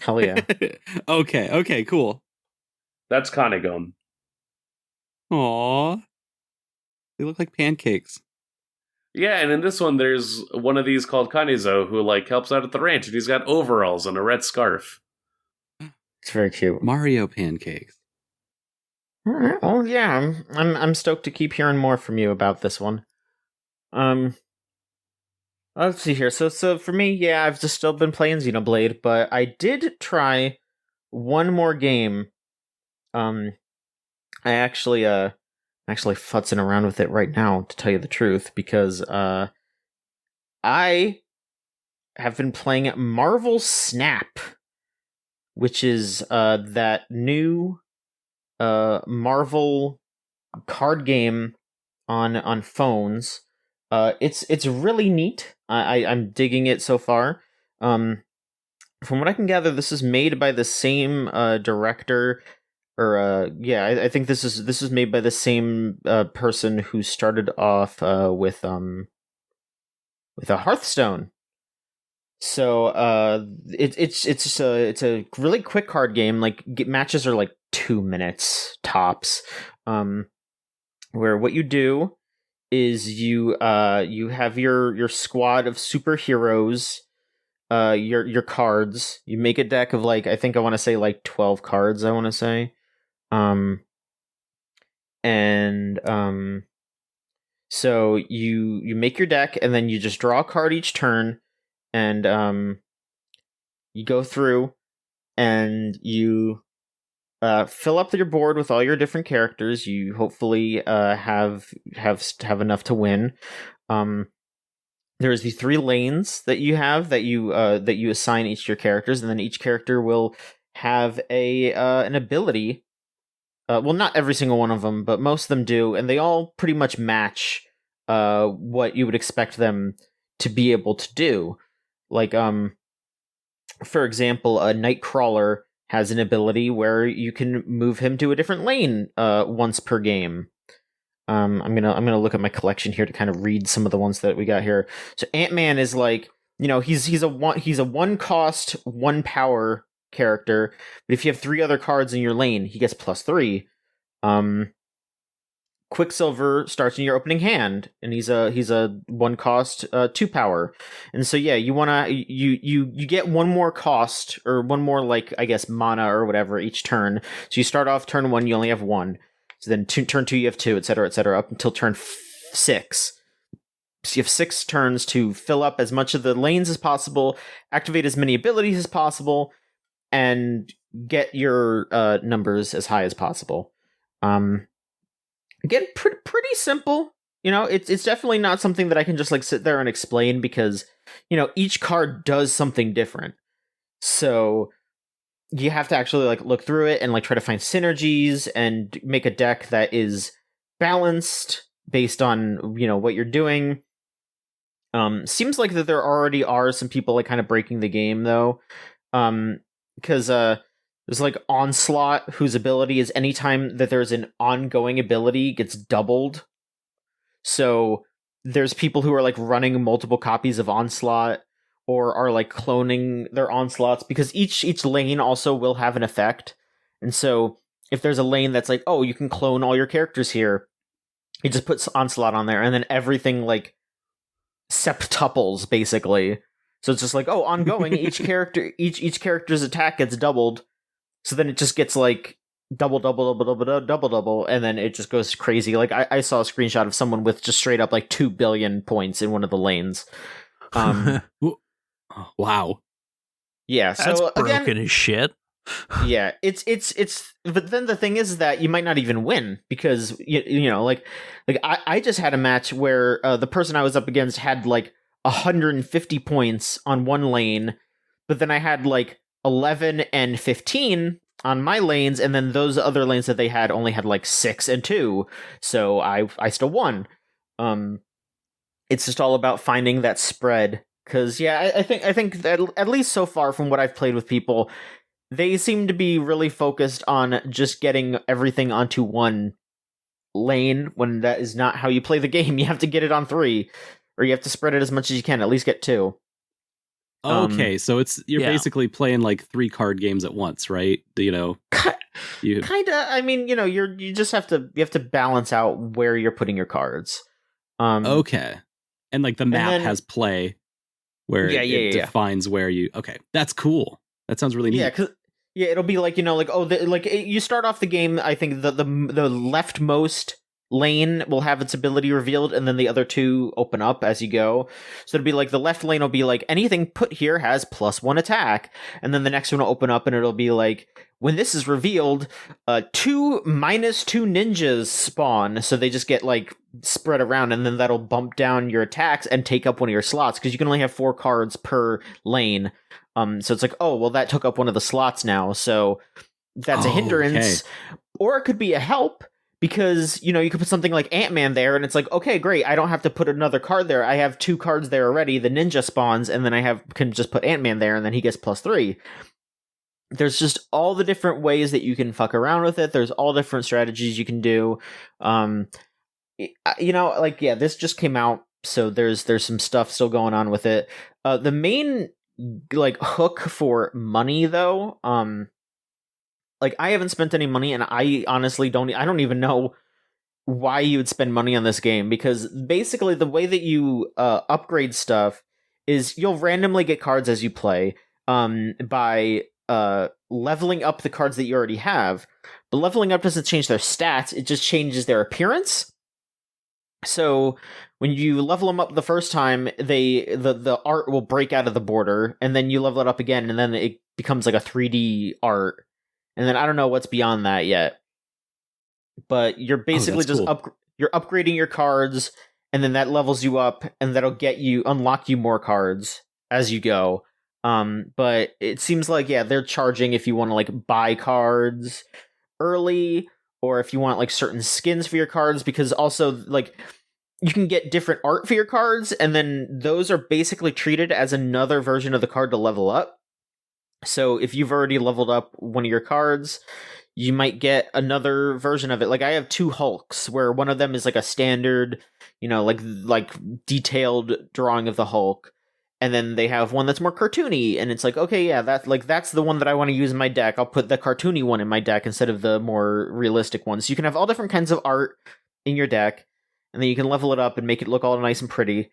Hell yeah. Okay, cool. That's Kanegon. Aww. They look like pancakes. Yeah, and in this one, there's one of these called Kanezo who, like, helps out at the ranch, and he's got overalls and a red scarf. It's very cute. Mario pancakes. All right. Well, yeah, I'm stoked to keep hearing more from you about this one. Let's see here. So for me, yeah, I've just still been playing Xenoblade, but I did try one more game. I actually futzing around with it right now, to tell you the truth, because I have been playing Marvel Snap, which is that new Marvel card game on phones. It's really neat. I'm digging it so far. From what I can gather, this is made by the same director. I think this is made by the same person who started off with a Hearthstone. So it's a really quick card game. Like matches are like 2 minutes tops. Where what you do is you have your squad of superheroes. Your cards. You make a deck of like I think I want to say like 12 cards. I want to say. So you make your deck and then you just draw a card each turn and you go through and you fill up your board with all your different characters. You hopefully have enough to win. There's the 3 lanes that you have that you assign each of your characters, and then each character will have an ability. Well, not every single one of them, but most of them do, and they all pretty much match what you would expect them to be able to do. Like, for example, a Nightcrawler has an ability where you can move him to a different lane once per game. I'm gonna look at my collection here to kind of read some of the ones that we got here. So Ant-Man is like he's a one cost, one power character, but if you have 3 other cards in your lane, he gets +3. Quicksilver starts in your opening hand, and he's a one cost, 2 power. And so yeah, you get one more cost, or one more, like, I guess, mana or whatever each turn. So you start off turn 1, you only have 1. So then turn 2 you have 2, etc., up until turn 6. So you have 6 turns to fill up as much of the lanes as possible, activate as many abilities as possible, and get your numbers as high as possible. Again, pretty simple. It's definitely not something that I can just like sit there and explain, because each card does something different. So you have to actually like look through it and like try to find synergies and make a deck that is balanced based on what you're doing. Seems like that there already are some people like kind of breaking the game though, because there's like Onslaught, whose ability is anytime that there's an ongoing ability gets doubled. So there's people who are like running multiple copies of Onslaught, or are like cloning their Onslaughts, because each lane also will have an effect. And so if there's a lane that's like, oh, you can clone all your characters here, you just put Onslaught on there, and then everything like septuples basically. So it's just like, oh, ongoing, each character's attack gets doubled. So then it just gets like double, and then it just goes crazy. Like I saw a screenshot of someone with just straight up like 2 billion points in one of the lanes. Wow. Yeah, That's so broken again, as shit. yeah, it's. But then the thing is that you might not even win, because like I just had a match where the person I was up against had like 150 points on one lane, but then I had like 11 and 15 on my lanes, and then those other lanes that they had only had like 6 and 2, so I still won. It's just all about finding that spread, because yeah, I think that at least so far from what I've played with people, they seem to be really focused on just getting everything onto one lane, when that is not how you play the game. You have to get it on 3, or you have to spread it as much as you can, at least get 2. Okay, so you're yeah. basically playing like 3 card games at once, right? You Kind of. I mean, you just have to balance out where you're putting your cards. Okay, and like the map has play where it defines where you. Okay, that's cool. That sounds really neat. Yeah, it'll be like you start off the game. I think the leftmost lane will have its ability revealed, and then the other 2 open up as you go. So it'll be like the left lane will be like, anything put here has +1 attack, and then the next one will open up and it'll be like, when this is revealed, 2 -2 ninjas spawn. So they just get like spread around, and then that'll bump down your attacks and take up one of your slots, because you can only have 4 cards per lane. So it's like, oh well, that took up one of the slots now, so that's a hindrance. Okay. Or it could be a help, because you could put something like Ant-Man there, and it's like, okay, great, I don't have to put another card there. I have 2 cards there already. The ninja spawns, and then can just put Ant-Man there, and then he gets +3. There's just all the different ways that you can fuck around with it. There's all different strategies you can do. This just came out, so there's some stuff still going on with it. The main like hook for money though, like I haven't spent any money, and I honestly I don't even know why you would spend money on this game, because basically the way that you upgrade stuff is you'll randomly get cards as you play, by leveling up the cards that you already have. But leveling up doesn't change their stats, it just changes their appearance. So when you level them up the first time, the art will break out of the border, and then you level it up again, and then it becomes like a 3D art. And then I don't know what's beyond that yet. But you're basically you're upgrading your cards, and then that levels you up, and that'll unlock you more cards as you go. But it seems like, yeah, they're charging if you want to like buy cards early, or if you want like certain skins for your cards, because also like you can get different art for your cards, and then those are basically treated as another version of the card to level up. So if you've already leveled up one of your cards, you might get another version of it. Like I have 2 Hulks, where one of them is like a standard, like detailed drawing of the Hulk. And then they have one that's more cartoony, and it's like, okay, yeah, that's the one that I want to use in my deck. I'll put the cartoony one in my deck instead of the more realistic one. So you can have all different kinds of art in your deck, and then you can level it up and make it look all nice and pretty.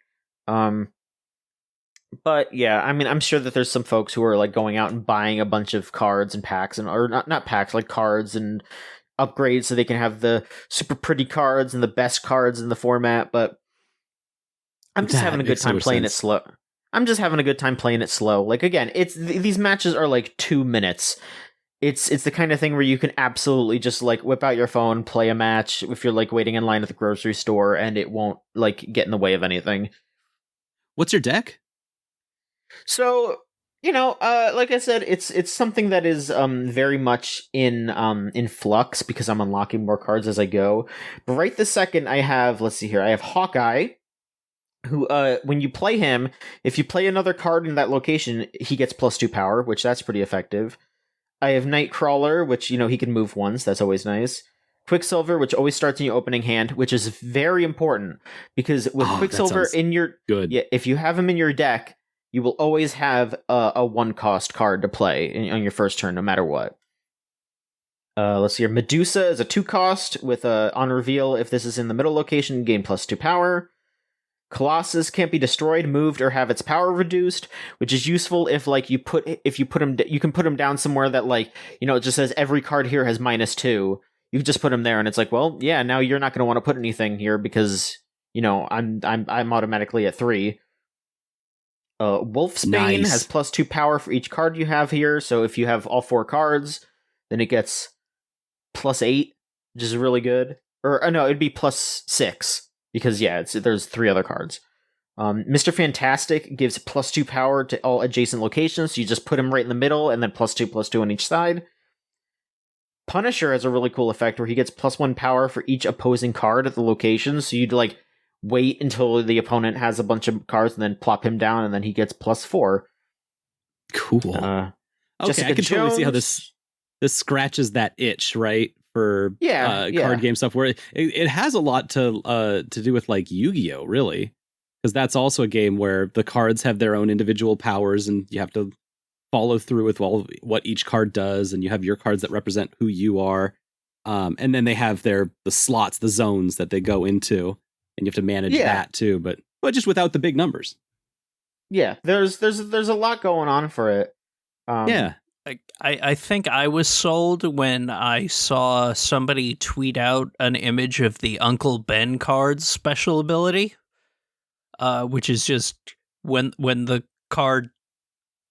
But yeah, I mean, I'm sure that there's some folks who are like going out and buying a bunch of cards and packs, or not packs, like cards and upgrades, so they can have the super pretty cards and the best cards in the format. But I'm just having a good time playing it slow. I'm just having a good time playing it slow. Like, again, these matches are like 2 minutes. It's the kind of thing where you can absolutely just like whip out your phone, play a match if you're like waiting in line at the grocery store, and it won't like get in the way of anything. What's your deck? So, like I said, it's something that is very much in flux because I'm unlocking more cards as I go. But right this second, I have Hawkeye, who when you play him, if you play another card in that location, he gets +2 power, which that's pretty effective. I have Nightcrawler, which he can move once, that's always nice. Quicksilver, which always starts in your opening hand, which is very important because with Quicksilver in your if you have him in your deck, you will always have a 1-cost card to play on your first turn, no matter what. Let's see here. Medusa is a 2-cost with on reveal. If this is in the middle location, gain +2 power. Colossus can't be destroyed, moved, or have its power reduced, which is useful if you put him. You can put him down somewhere that it just says every card here has -2. You can just put him there, and it's like, well, yeah, now you're not going to want to put anything here because I'm automatically at 3. Wolfsbane has +2 power for each card you have here, so if you have all 4 cards, then it gets +8, which is really good. Or no, it'd be +6 because there's 3 other cards. Mr. Fantastic gives +2 power to all adjacent locations, so you just put him right in the middle, and then +2/+2 on each side. Punisher has a really cool effect where he gets +1 power for each opposing card at the location, so you'd wait until the opponent has a bunch of cards and then plop him down, and then he gets +4. Cool. Okay, I can totally see how this scratches that itch, right? For card game stuff, where it has a lot to do with Yu-Gi-Oh, really, because that's also a game where the cards have their own individual powers, and you have to follow through with what each card does, and you have your cards that represent who you are, and then they have the slots, the zones that they go into. And you have to manage that too, but just without the big numbers. Yeah, there's a lot going on for it. I think I was sold when I saw somebody tweet out an image of the Uncle Ben card's special ability, which is just when the card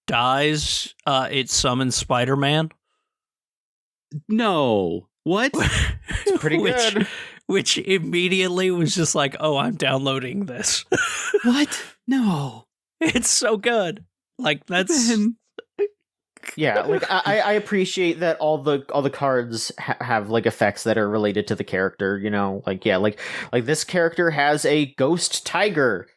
dies, it summons Spider-Man. No, what? It's pretty good. Which immediately was just like, oh, I'm downloading this. What? No. It's so good. That's... Yeah, I appreciate that all the cards have effects that are related to the character, this character has a ghost tiger.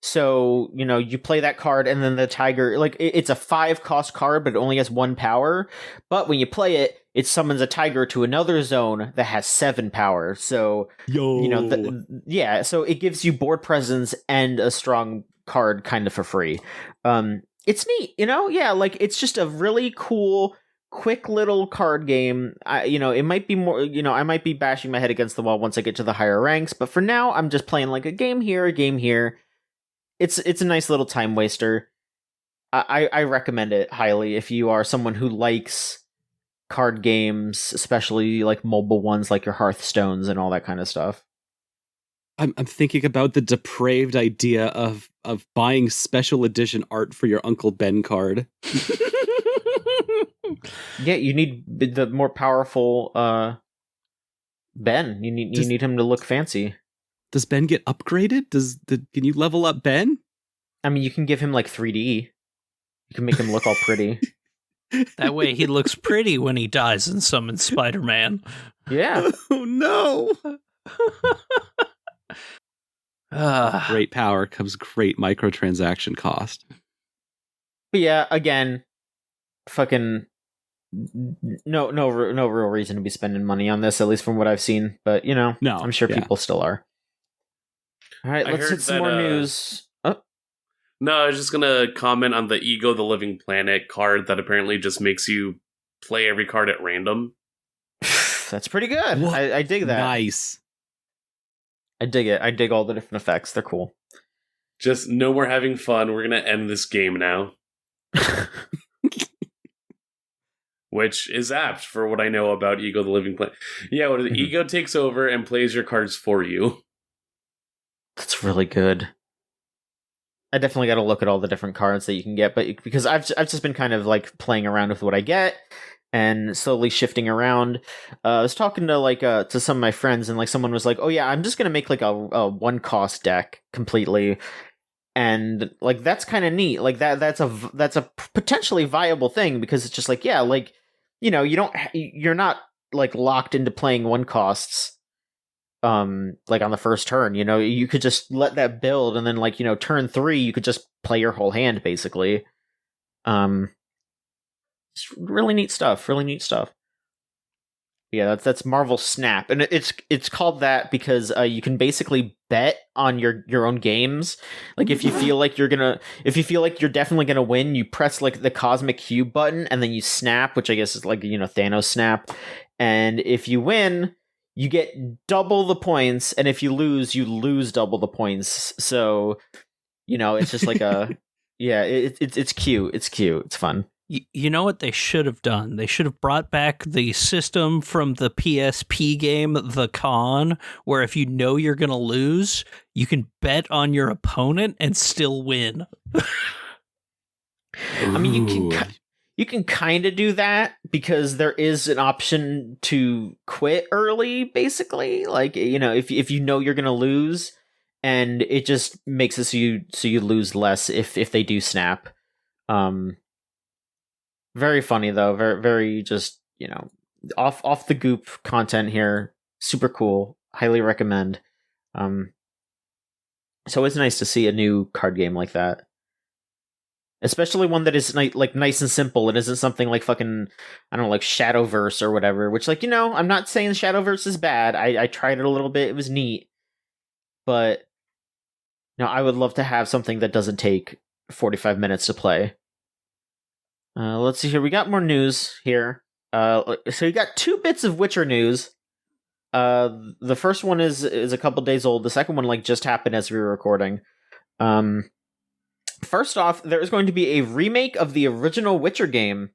So, you play that card and then the tiger, it's a 5-cost card, but it only has 1 power. But when you play it, it summons a tiger to another zone that has 7 power. So, so it gives you board presence and a strong card kind of for free. It's neat, it's just a really cool, quick little card game. It might be more, I might be bashing my head against the wall once I get to the higher ranks, but for now, I'm just playing a game here, a game here. It's a nice little time waster. I recommend it highly if you are someone who likes card games, especially mobile ones like your Hearthstones and all that kind of stuff. I'm thinking about the depraved idea of buying special edition art for your Uncle Ben card. Yeah, you need the more powerful Ben. You need him to look fancy. Does Ben get upgraded? Can you level up Ben? I mean, you can give him 3D. You can make him look all pretty. That way he looks pretty when he dies and summons Spider-Man. Yeah. Oh, no. Great power comes great microtransaction cost. But yeah, again, fucking no real reason to be spending money on this, at least from what I've seen. But, no, I'm sure people still are. All right, let's hit some more news. No, I was just gonna comment on the Ego the Living Planet card that apparently just makes you play every card at random. That's pretty good. What? I dig that. Nice. I dig it. I dig all the different effects. They're cool. Just no more having fun. We're gonna end this game now. Which is apt for what I know about Ego the Living Planet. Yeah, what is it? Ego takes over and plays your cards for you. That's really good. I definitely got to look at all the different cards that you can get, but because I've just been kind of like playing around with what I get and slowly shifting around. I was talking to to some of my friends, and like someone was like, "Oh yeah, I'm just gonna make like a one cost deck completely," and like that's kind of neat. Like that's a potentially viable thing, because it's just like, yeah, like, you know, you're not like locked into playing one costs. Like on the first turn, you know, you could just let that build, and then like, you know, turn 3 you could just play your whole hand basically. It's really neat stuff. Yeah, that's Marvel Snap, and it's called that because you can basically bet on your own games. Like if you feel like you're definitely gonna win, you press like the Cosmic Cube button, and then you snap, which I guess is like, you know, Thanos snap. And if you win, you get double the points, and if you lose double the points. So, you know, it's just like a yeah, it's cute. It's cute. It's fun. You know what they should have done? They should have brought back the system from the PSP game, The Con, where if you know you're going to lose, you can bet on your opponent and still win. I mean, you can kind of do that, because there is an option to quit early, basically. Like, you know, if you know you're going to lose, and it just makes it so you lose less if they do snap. Very funny though, very very just, you know, off the goop content here. Super cool. Highly recommend. So it's nice to see a new card game like that. Especially one that is like nice and simple. It isn't something like fucking, I don't know, like Shadowverse or whatever, which, like, you know, I'm not saying Shadowverse is bad. I tried it a little bit. It was neat. But no, I would love to have something that doesn't take 45 minutes to play. Let's see here. We got more news here. So we got 2 bits of Witcher news. The first one is a couple days old. The second one like just happened as we were recording. First off, there is going to be a remake of the original Witcher game.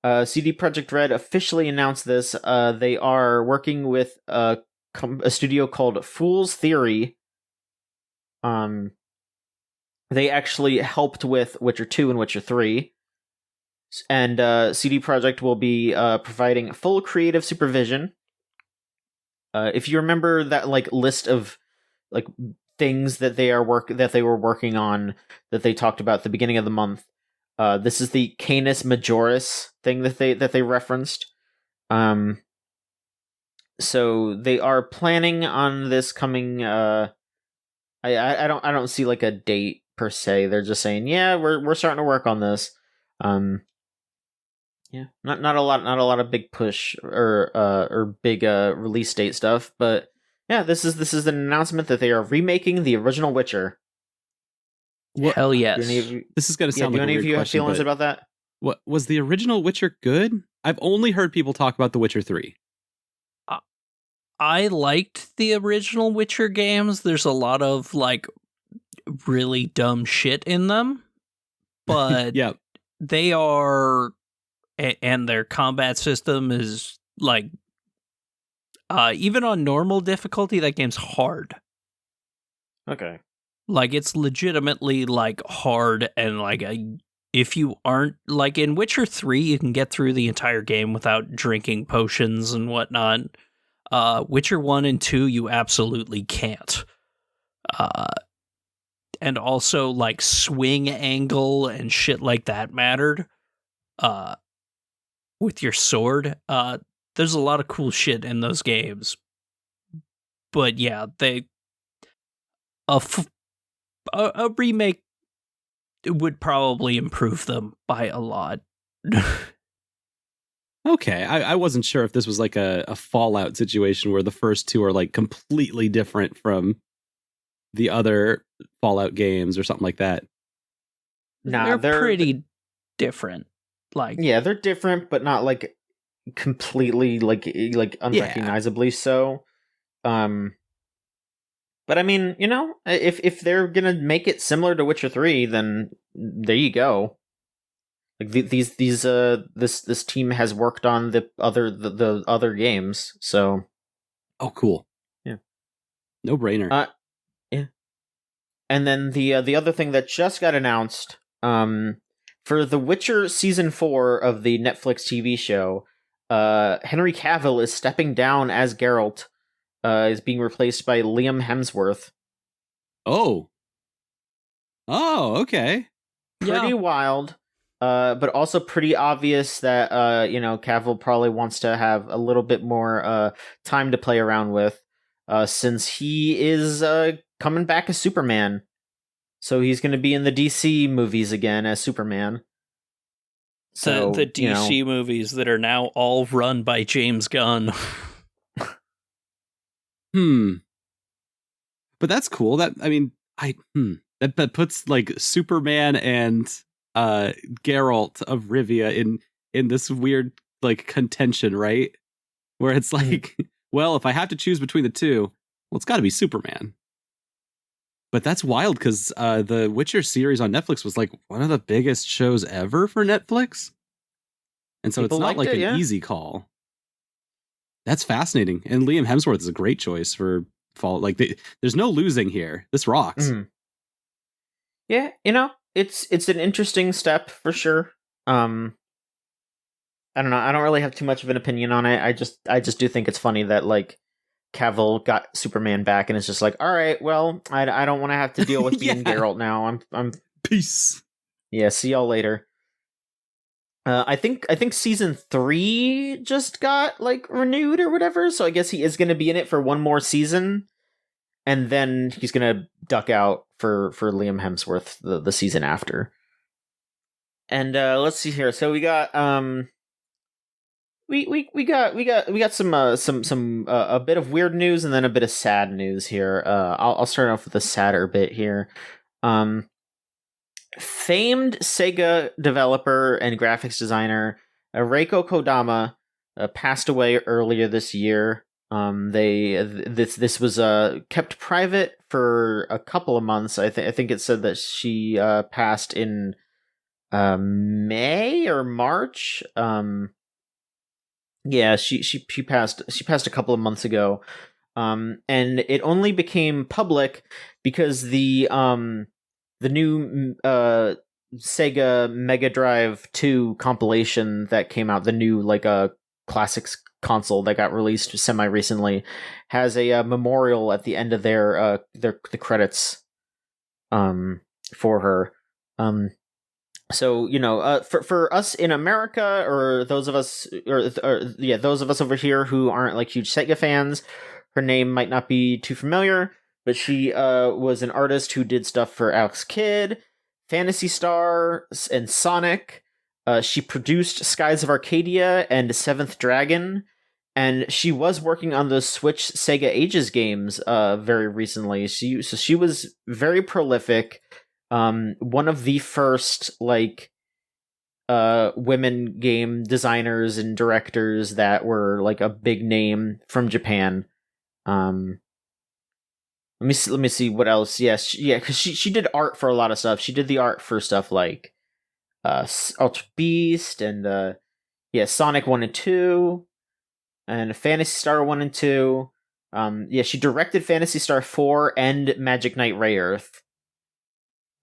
CD Projekt Red officially announced this. They are working with a studio called Fool's Theory. They actually helped with Witcher 2 and Witcher 3. And CD Projekt will be providing full creative supervision. If you remember that like list of like things that they were working on that they talked about at the beginning of the month, this is the Canis Majoris thing that they referenced. So they are planning on this coming. I don't see like a date per se. They're just saying, yeah, we're starting to work on this. Yeah, not a lot of big push or big release date stuff, but yeah, this is an announcement that they are remaking the original Witcher. What? Hell yes. This is going to sound like a weird question. Do any of you have feelings about that? What was the original Witcher good? I've only heard people talk about The Witcher 3. I liked the original Witcher games. There's a lot of like really dumb shit in them, but yeah, they are. And their combat system is like, even on normal difficulty, that game's hard. Okay. Like, it's legitimately like hard, and like if you aren't like in Witcher 3, you can get through the entire game without drinking potions and whatnot. Witcher 1 and 2, you absolutely can't. And also like swing angle and shit like that mattered. With your sword, there's a lot of cool shit in those games. But yeah, a remake would probably improve them by a lot. Okay, I wasn't sure if this was like a Fallout situation where the first 2 are like completely different from the other Fallout games or something like that. Nah, they're pretty different. Like, yeah, they're different, but not like completely like unrecognizably so. But I mean, you know, if they're gonna make it similar to Witcher 3, then there you go. Like this team has worked on the other games, so Oh, cool. Yeah. No brainer. Yeah. And then the other thing that just got announced, for The Witcher season 4 of the Netflix TV show, Henry Cavill is stepping down as Geralt, is being replaced by Liam Hemsworth. Oh, okay. Pretty wild, but also pretty obvious that Cavill probably wants to have a little bit more time to play around with, since he is coming back as Superman. So he's going to be in the DC movies again as Superman. So the DC movies that are now all run by James Gunn. But that's cool. That that puts like Superman and Geralt of Rivia in this weird like contention, right? Where it's like, well, if I have to choose between the two, well, it's got to be Superman. But that's wild because the Witcher series on Netflix was like one of the biggest shows ever for Netflix. And so People it's not like an easy call. That's fascinating. And Liam Hemsworth is a great choice for Fall. Like there's no losing here. This rocks. Mm. Yeah, it's an interesting step for sure. I don't know. I don't really have too much of an opinion on it. I just do think it's funny that like Cavill got Superman back and it's just like, all right, well, I don't want to have to deal with being Geralt now. I'm peace. Yeah, see y'all later. I think season 3 just got like renewed or whatever, so I guess he is going to be in it for one more season, and then he's going to duck out for Liam Hemsworth the season after. And let's see here. So we got we got some a bit of weird news and then a bit of sad news here. I'll start off with the sadder bit here. Famed Sega developer and graphics designer Reiko Kodama passed away earlier this year. This was kept private for a couple of months. I think it said that she passed in May or March. Yeah, she passed a couple of months ago. And it only became public because the new Sega Mega Drive 2 compilation that came out, the new like classics console that got released semi recently, has a memorial at the end of the credits for her. So for us in America, or those of us over here who aren't like huge Sega fans, her name might not be too familiar. But she was an artist who did stuff for Alex Kidd, Phantasy Star, and Sonic. She produced Skies of Arcadia and Seventh Dragon, and she was working on the Switch Sega Ages games very recently. She was very prolific. One of the first like women game designers and directors that were like a big name from Japan. Let me see what else. Yes, because she did art for a lot of stuff. She did the art for stuff like Ultra Beast and Sonic 1 and 2 and Phantasy Star 1 and 2. She directed Phantasy Star 4 and Magic Knight Rayearth.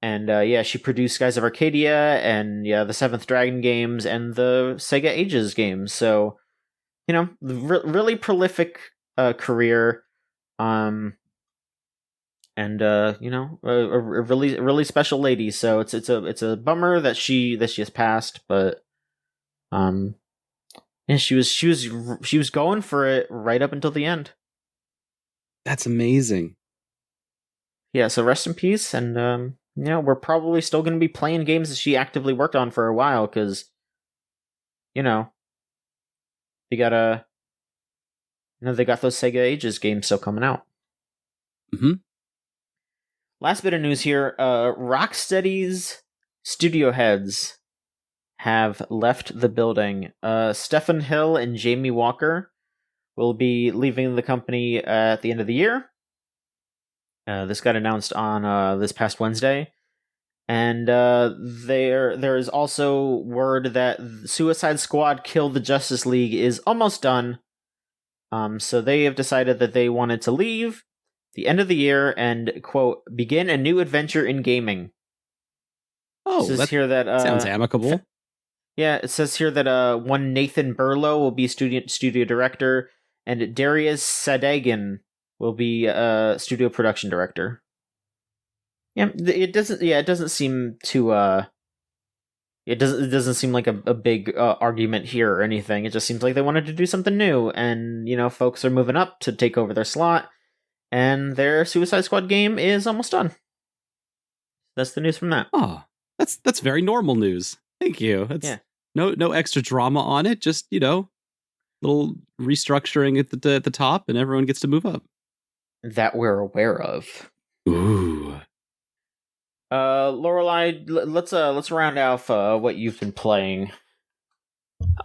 And she produced Skies of Arcadia and the Seventh Dragon games and the Sega Ages games. So, really prolific career. And a really special lady. So it's a bummer that she has passed, but she was going for it right up until the end. That's amazing. Yeah, so rest in peace, and we're probably still going to be playing games that she actively worked on for a while, because they got they got those Sega Ages games still coming out. Mm-hmm. Last bit of news here. Rocksteady's studio heads have left the building. Stefan Hill and Jamie Walker will be leaving the company at the end of the year. This got announced on this past Wednesday. And there is also word that Suicide Squad Kill the Justice League is almost done. So they have decided that they wanted to leave the end of the year and, quote, begin a new adventure in gaming. Oh, that here that sounds amicable. Yeah, it says here that one Nathan Burlow will be studio director, and Darius Sadagan will be studio production director. Yeah, it doesn't seem to it doesn't seem like a big argument here or anything. It just seems like they wanted to do something new, and folks are moving up to take over their slot, and their Suicide Squad game is almost done. That's the news from that. Oh, that's very normal news. Thank you. That's no extra drama on it. Just little restructuring at the top, and everyone gets to move up. That we're aware of. Ooh. Lorelai, let's round off what you've been playing.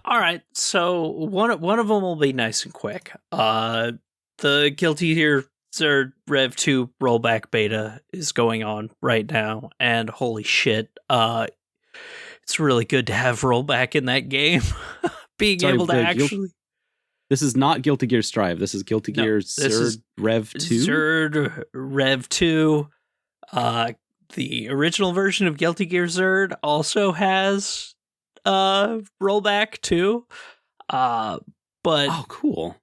All right, so one of them will be nice and quick. The Guilty Gear Rev 2 rollback beta is going on right now, and holy shit, it's really good to have rollback in that game. Able to actually. This is not Guilty Gear Strive. This is Guilty Gear Zerd Rev 2. Zerd Rev 2. The original version of Guilty Gear Zerd also has rollback too. But oh, cool.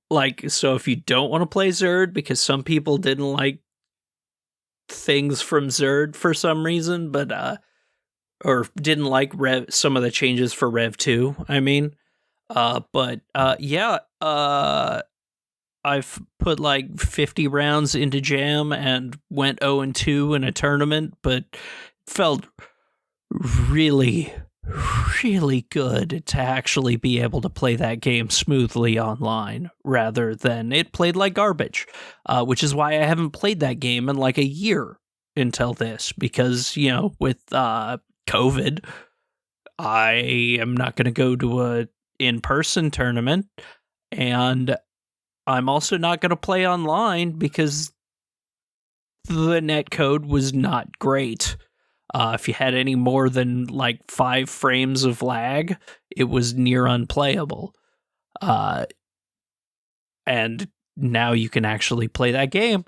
So if you don't want to play Zerd because some people didn't like things from Zerd for some reason, but or didn't like some of the changes for Rev 2, I mean. I've put 50 rounds into Jam and went 0-2 in a tournament, but felt really, really good to actually be able to play that game smoothly online rather than it played like garbage, which is why I haven't played that game in a year until this, because, with COVID, I am not going to go to a in-person tournament, and I'm also not going to play online because the netcode was not great. If you had any more than 5 frames of lag, it was near unplayable. And now you can actually play that game.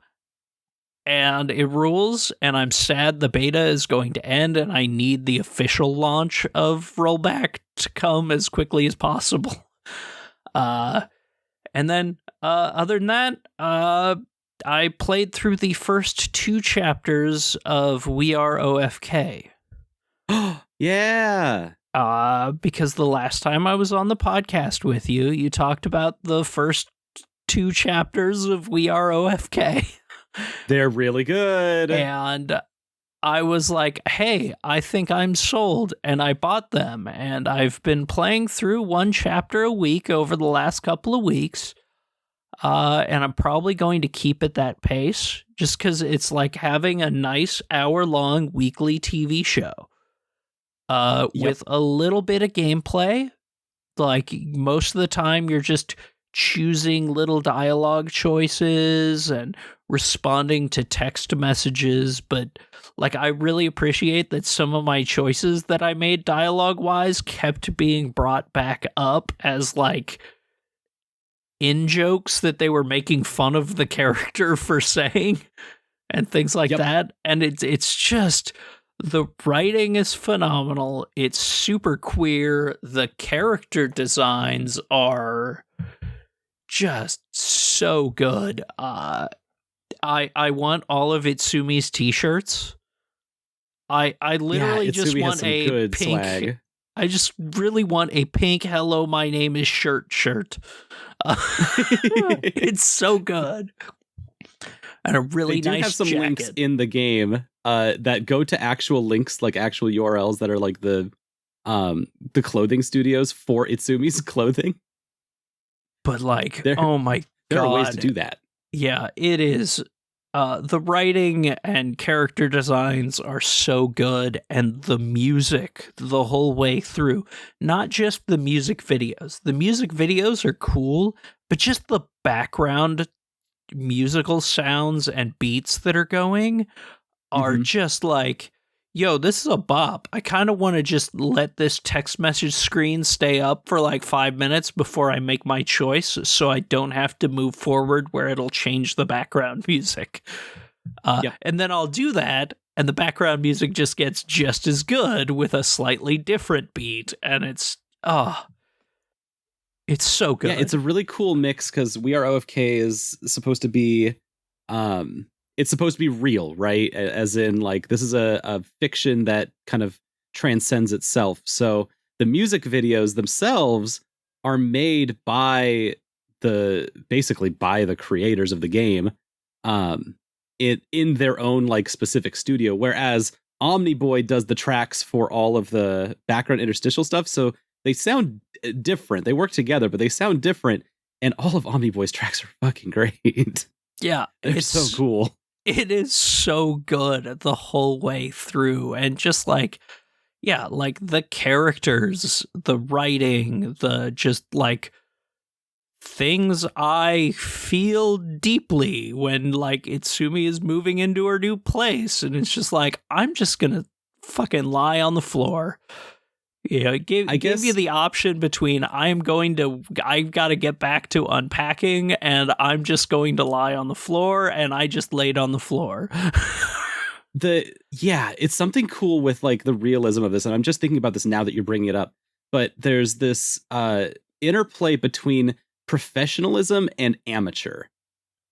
And it rules, and I'm sad the beta is going to end, and I need the official launch of rollback to come as quickly as possible. And then, other than that, I played through the first 2 chapters of We Are OFK. Yeah! Because the last time I was on the podcast with you, you talked about the first 2 chapters of We Are OFK. They're really good. And I was like, hey, I think I'm sold, and I bought them, and I've been playing through 1 chapter a week over the last couple of weeks, and I'm probably going to keep at that pace, just because it's like having a nice hour-long weekly TV show, with a little bit of gameplay. Most of the time, you're just choosing little dialogue choices and responding to text messages, but I really appreciate that some of my choices that I made dialogue-wise kept being brought back up as in jokes that they were making fun of the character for saying and things like that. And it's just, the writing is phenomenal. It's super queer. The character designs are just so good. I want all of Itsumi's t-shirts. I literally just want a pink swag. I just really want a pink "Hello, my name is shirt." It's so good. And a really they do nice have some jacket. links in the game that go to actual links, actual URLs that are the clothing studios for Itsumi's clothing. But oh my god. There are ways to do that. Yeah, it is the writing and character designs are so good, and the music the whole way through. Not just the music videos. The music videos are cool, but just the background musical sounds and beats that are going are just like, yo, this is a bop. I kind of want to just let this text message screen stay up for like 5 minutes before I make my choice, so I don't have to move forward where it'll change the background music. And then I'll do that, and the background music just gets just as good with a slightly different beat, and it's so good. Yeah, it's a really cool mix because We Are OFK is supposed to be it's supposed to be real, right? As in, like, this is a fiction that kind of transcends itself. So the music videos themselves are made by basically by the creators of the game, in their own like specific studio. Whereas Omniboy does the tracks for all of the background interstitial stuff, so they sound different. They work together, but they sound different. And all of Omniboy's tracks are fucking great. Yeah, it's so cool. It is so good the whole way through, and just like, yeah, like the characters, the writing, the just like things I feel deeply when like Itsumi is moving into her new place, and it's just like, I'm just gonna fucking lie on the floor. You know, it gave you the option between I've got to get back to unpacking, and I'm just going to lie on the floor, and I just laid on the floor. It's something cool with like the realism of this, and I'm just thinking about this now that you're bringing it up. But there's this interplay between professionalism and amateur,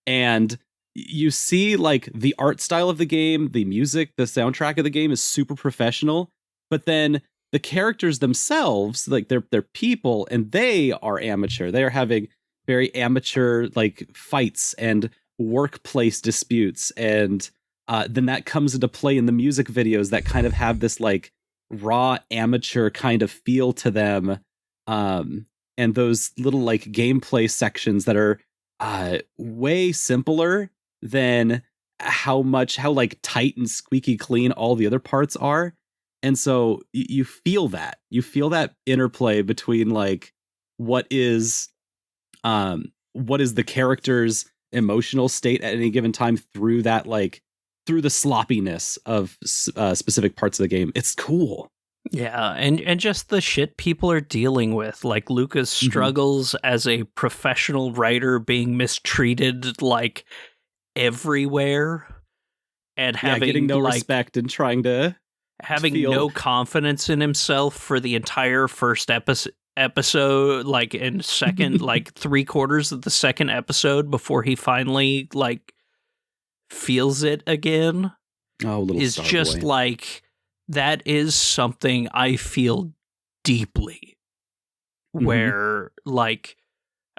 and you see like the art style of the game, the music, the soundtrack of the game is super professional, but then the characters themselves, like they're people, and they are amateur. They are having very amateur like fights and workplace disputes, and then that comes into play in the music videos that kind of have this like raw amateur kind of feel to them, and those little like gameplay sections that are way simpler than how like tight and squeaky clean all the other parts are. And so you feel that interplay between like what is the character's emotional state at any given time through the sloppiness of specific parts of the game. It's cool. Yeah, and just the shit people are dealing with, like Lucas struggles as a professional writer, being mistreated like everywhere, and getting no respect and trying to having no confidence in himself for the entire first episode, like in second, like 3/4 of the second episode before he finally like feels it again. Oh, little is just boy. Like, that is something I feel deeply. Where like,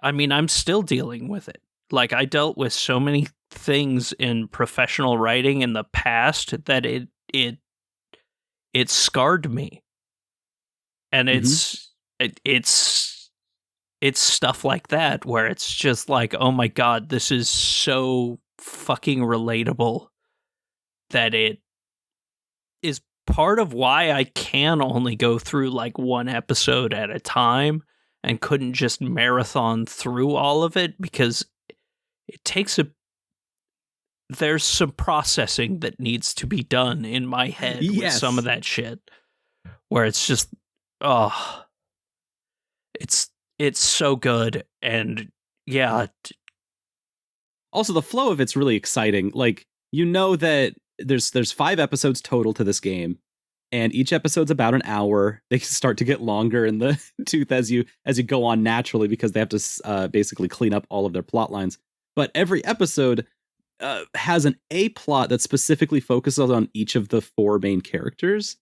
I mean, I'm still dealing with it. Like, I dealt with so many things in professional writing in the past that it scarred me, and it's stuff like that where it's just like, oh my god, this is so fucking relatable that it is part of why I can only go through like one episode at a time and couldn't just marathon through all of it, because it takes there's some processing that needs to be done in my head with some of that shit, where it's just, it's so good. And yeah. Also, the flow of it's really exciting. Like, you know that there's 5 episodes total to this game, and each episode's about an hour. They start to get longer in the tooth as you go on naturally, because they have to basically clean up all of their plot lines. But every episode has an A plot that specifically focuses on each of the 4 main characters.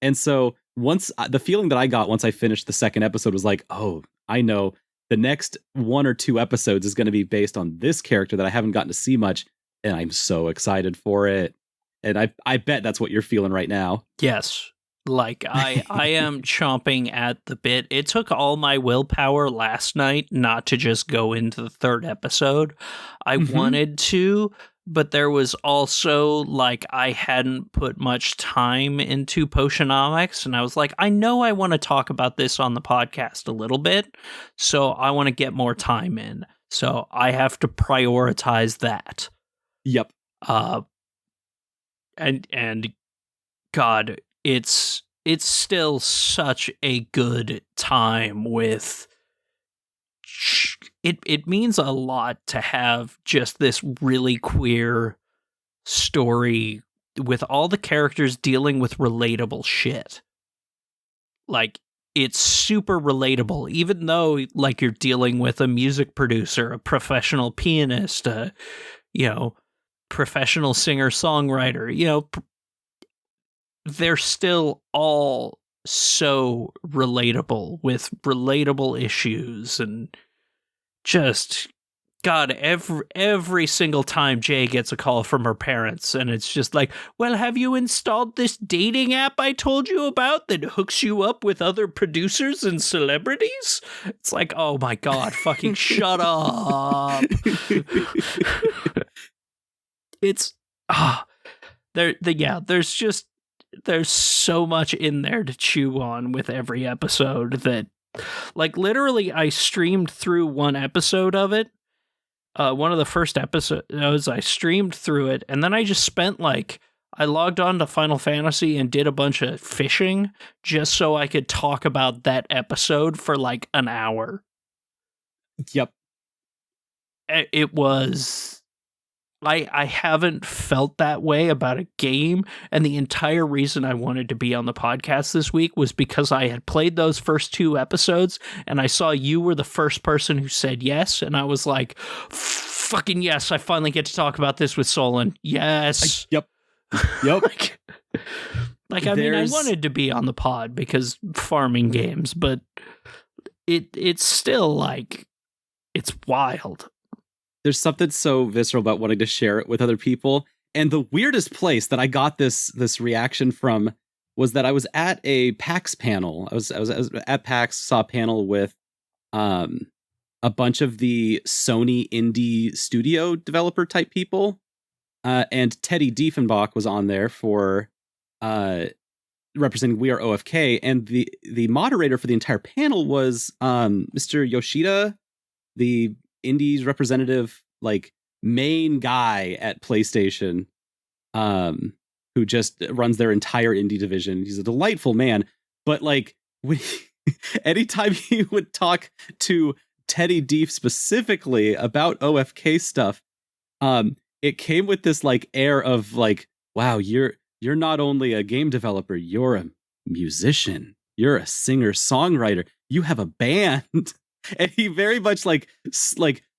And so the feeling that I got once I finished the second episode was like, oh, I know the next 1 or 2 episodes is going to be based on this character that I haven't gotten to see much, and I'm so excited for it. And I bet that's what you're feeling right now. Yes. Like, I am chomping at the bit. It took all my willpower last night not to just go into the 3rd episode. I wanted to, but there was also like I hadn't put much time into Potionomics, and I was like, I know I want to talk about this on the podcast a little bit, so I want to get more time in. So I have to prioritize that. Yep. And God, it's still such a good time with it means a lot to have just this really queer story with all the characters dealing with relatable shit. Like, it's super relatable, even though like you're dealing with a music producer, a professional pianist, a professional singer-songwriter, they're still all so relatable with relatable issues, and just God, every single time Jay gets a call from her parents, and it's just like, well, have you installed this dating app I told you about that hooks you up with other producers and celebrities? It's like, oh my God, fucking shut up. It's there's so much in there to chew on with every episode that, like, literally I streamed through one episode of it. One of the first episodes, I streamed through it, and then I just spent I logged on to Final Fantasy and did a bunch of fishing just so I could talk about that episode for like an hour. Yep. It was... I haven't felt that way about a game, and the entire reason I wanted to be on the podcast this week was because I had played those first 2 episodes, and I saw you were the first person who said yes, and I was like, fucking yes, I finally get to talk about this with Solon. Yes. Yep. I mean, I wanted to be on the pod because farming games, but it's still like, it's wild. There's something so visceral about wanting to share it with other people. And the weirdest place that I got this reaction from was that I was at a PAX panel. I was at PAX, saw a panel with a bunch of the Sony indie studio developer type people. And Teddy Diefenbach was on there for representing We Are OFK. And the moderator for the entire panel was Mr. Yoshida, the Indies representative, like main guy at PlayStation, who just runs their entire indie division. He's a delightful man, but like anytime he would talk to Teddy Deef specifically about OFK stuff, it came with this like air of like, wow, you're not only a game developer, you're a musician, you're a singer-songwriter, you have a band. And he very much like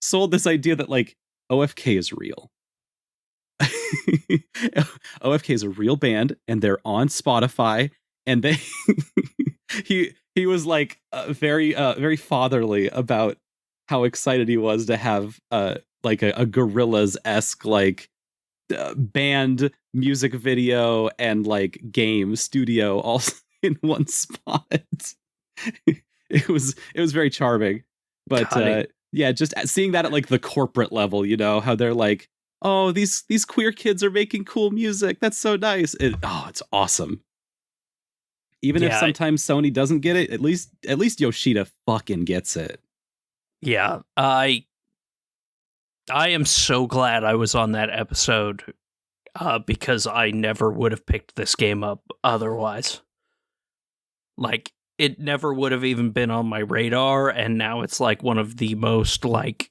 sold this idea that like OFK is real. OFK is a real band, and they're on Spotify, and they he was like very fatherly about how excited he was to have like a Gorillaz-esque like band music video and like game studio all in one spot. It was very charming, but yeah, just seeing that at like the corporate level, how they're like, oh, these queer kids are making cool music. That's so nice. It's awesome. Even if sometimes Sony doesn't get it, at least Yoshida fucking gets it. Yeah, I am so glad I was on that episode because I never would have picked this game up otherwise. Like, it never would have even been on my radar, and now it's like one of the most like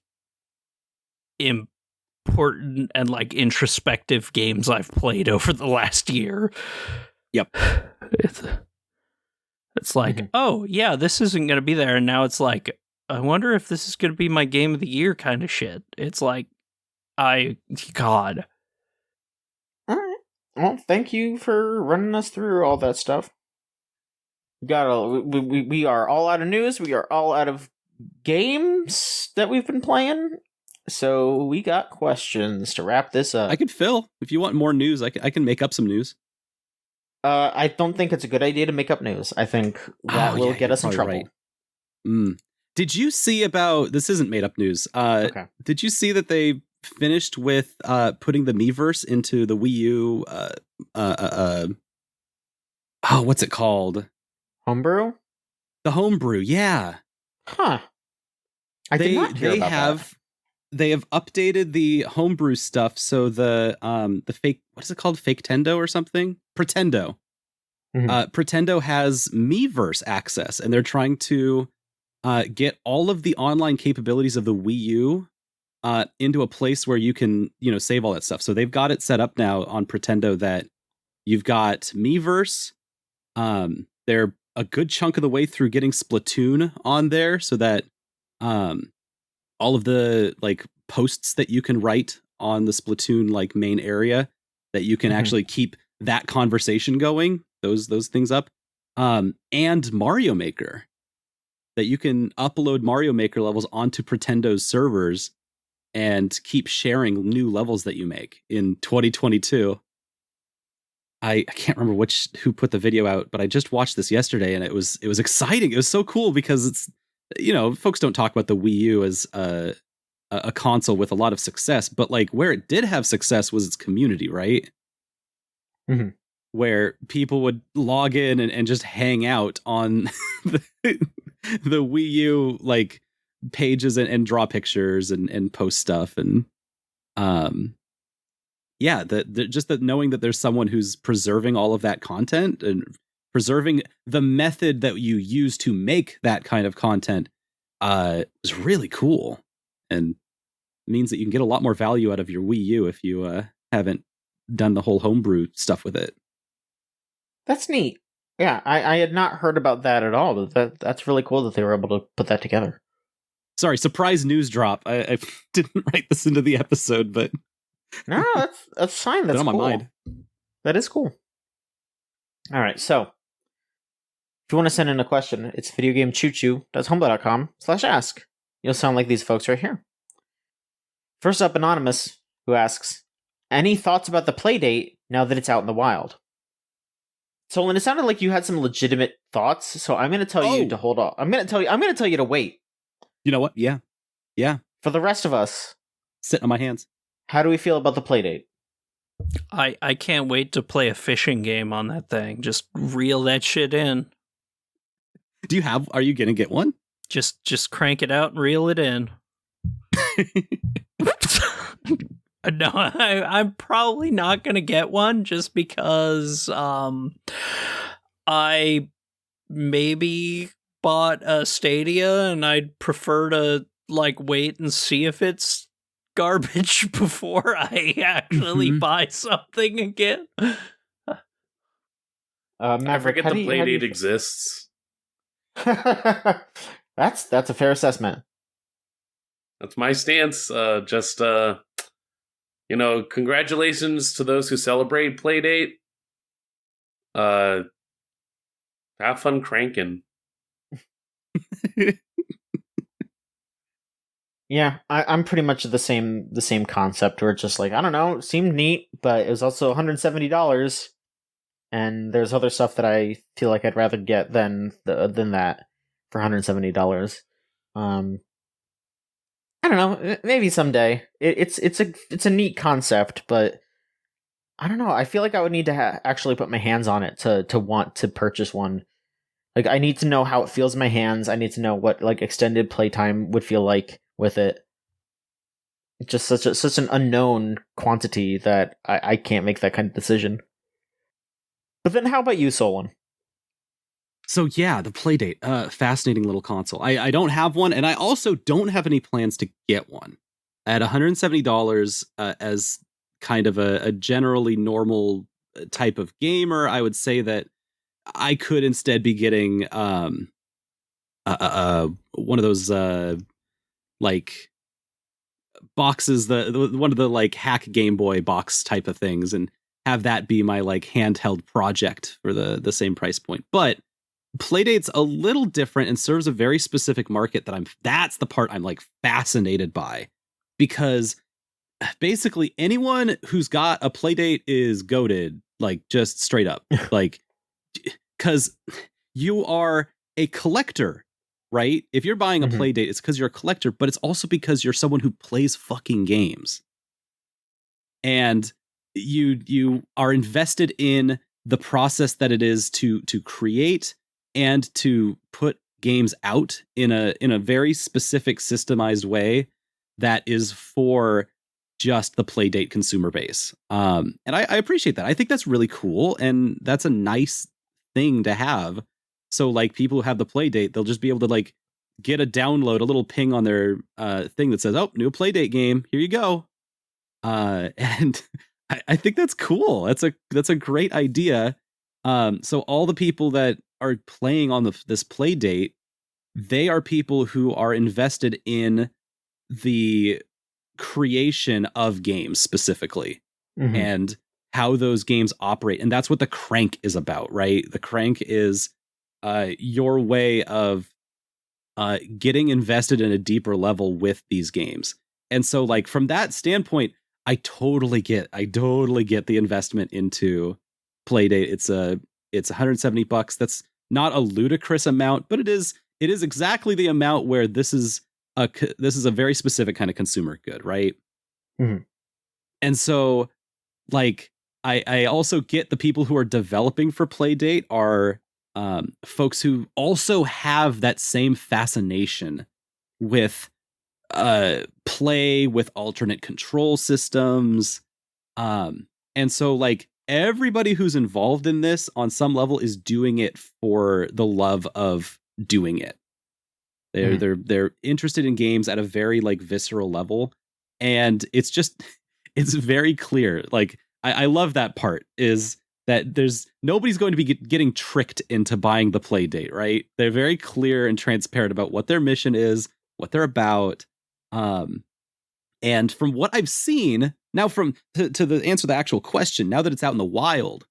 important and like introspective games I've played over the last year. Yep. It's like, oh yeah, this isn't going to be there, and now it's like, I wonder if this is going to be my game of the year kind of shit. It's like, God. All right. Well, thank you for running us through all that stuff. We are all out of news. We are all out of games that we've been playing. So we got questions to wrap this up. I could fill. If you want more news, I can make up some news. I don't think it's a good idea to make up news. I think that will get us in trouble. Right. Did you see about... This isn't made up news. Okay. Did you see that they finished with putting the Miiverse into the Wii U. What's it called? Homebrew? The homebrew. Yeah. Huh. I did not hear about that. They have updated the homebrew stuff, so the fake, what is it called? Fake Tendo or something? Pretendo. Pretendo has Miiverse access, and they're trying to get all of the online capabilities of the Wii U into a place where you can, save all that stuff. So they've got it set up now on Pretendo that you've got Miiverse. They're a good chunk of the way through getting Splatoon on there, so that all of the like posts that you can write on the Splatoon like main area, that you can actually keep that conversation going, those things up. And Mario Maker, that you can upload Mario Maker levels onto Pretendo's servers and keep sharing new levels that you make in 2022. I can't remember who put the video out, but I just watched this yesterday, and it was exciting. It was so cool because it's, folks don't talk about the Wii U as a console with a lot of success, but like where it did have success was its community, right? Where people would log in and just hang out on the Wii U like pages and draw pictures and post stuff, and just that knowing that there's someone who's preserving all of that content and preserving the method that you use to make that kind of content is really cool, and means that you can get a lot more value out of your Wii U if you haven't done the whole homebrew stuff with it. That's neat. Yeah, I had not heard about that at all. That's really cool that they were able to put that together. Sorry, surprise news drop. I didn't write this into the episode, but no, that's fine. That's on cool. my mind. That is cool. All right, so if you want to send in a question, it's videogamechoochoo.tumblr.com/ask. You'll sound like these folks right here. First up, Anonymous, who asks, any thoughts about the Playdate now that it's out in the wild? Solon, it sounded like you had some legitimate thoughts, so I'm going to tell you to hold off. I'm going to tell you to wait. You know what? Yeah. For the rest of us, sitting on my hands. How do we feel about the Playdate? I can't wait to play a fishing game on that thing. Just reel that shit in. Are you going to get one? Just crank it out and reel it in. No, I'm probably not going to get one just because I maybe bought a Stadia and I'd prefer to like wait and see if it's garbage before I actually buy something again. I forget the Playdate exists. That's a fair assessment. That's my stance. Congratulations to those who celebrate Playdate. Have fun cranking. Yeah, I'm pretty much the same concept where it's just like, I don't know, it seemed neat, but it was also $170, and there's other stuff that I feel like I'd rather get than that for $170. I don't know, maybe someday. It's a neat concept, but I don't know. I feel like I would need to actually put my hands on it to want to purchase one. Like, I need to know how it feels in my hands. I need to know what like extended playtime would feel like with it. It's just such an unknown quantity that I can't make that kind of decision. But then how about you, Solon? So yeah, the Playdate, fascinating little console. I don't have one, and I also don't have any plans to get one. At $170 as kind of a generally normal type of gamer, I would say that I could instead be getting one of those like boxes, the one of the like hack Game Boy box type of things, and have that be my like handheld project for the same price point. But Playdate's a little different and serves a very specific market that's the part I'm like fascinated by, because basically anyone who's got a Playdate is goated, like just straight up. Like, because you are a collector, right? If you're buying a Playdate, it's because you're a collector, but it's also because you're someone who plays fucking games. and you are invested in the process that it is to create and to put games out in a very specific systemized way that is for just the Playdate consumer base. And I appreciate that. I think that's really cool, and that's a nice thing to have. So like people who have the Playdate, they'll just be able to like get a download, a little ping on their thing that says, "Oh, new Playdate game. Here you go." And I think that's cool. That's a great idea. So all the people that are playing on this Playdate, they are people who are invested in the creation of games specifically, and how those games operate. And that's what the crank is about, right? The crank is your way of getting invested in a deeper level with these games. And so like from that standpoint, I totally get the investment into Playdate. It's $170. That's not a ludicrous amount, but it is exactly the amount where this is a very specific kind of consumer good, right? And so like I also get the people who are developing for Playdate are folks who also have that same fascination with play with alternate control systems. And so like everybody who's involved in this on some level is doing it for the love of doing it. They're interested in games at a very like visceral level, and it's very clear. Like I love that part is that there's nobody's going to be getting tricked into buying the Playdate, right? They're very clear and transparent about what their mission is, what they're about. And from what I've seen now, to the answer to the actual question, now that it's out in the wild,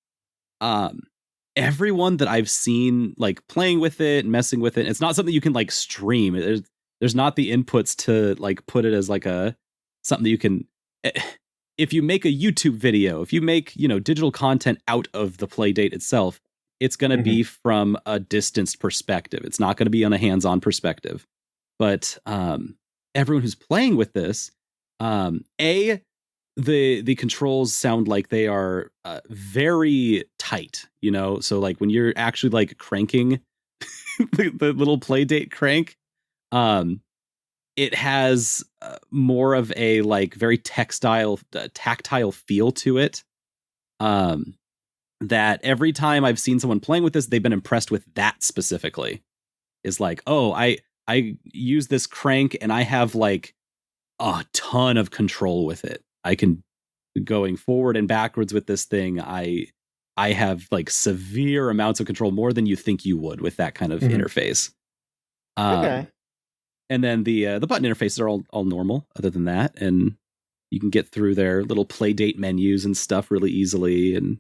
everyone that I've seen like playing with it and messing with it, it's not something you can like stream. There's not the inputs to like put it as like something that you can. If you make a YouTube video, if you make digital content out of the Playdate itself, it's going to be from a distanced perspective. It's not going to be on a hands-on perspective. But everyone who's playing with this, the controls sound like they are very tight, so like when you're actually like cranking the little Playdate crank, it has more of a like very tactile feel to it, that every time I've seen someone playing with this, they've been impressed with that specifically. Is like, oh, I use this crank and I have like a ton of control with it. I can going forward and backwards with this thing. I have like severe amounts of control, more than you think you would with that kind of interface. Okay. And then the button interfaces are all normal other than that. And you can get through their little Playdate menus and stuff really easily. And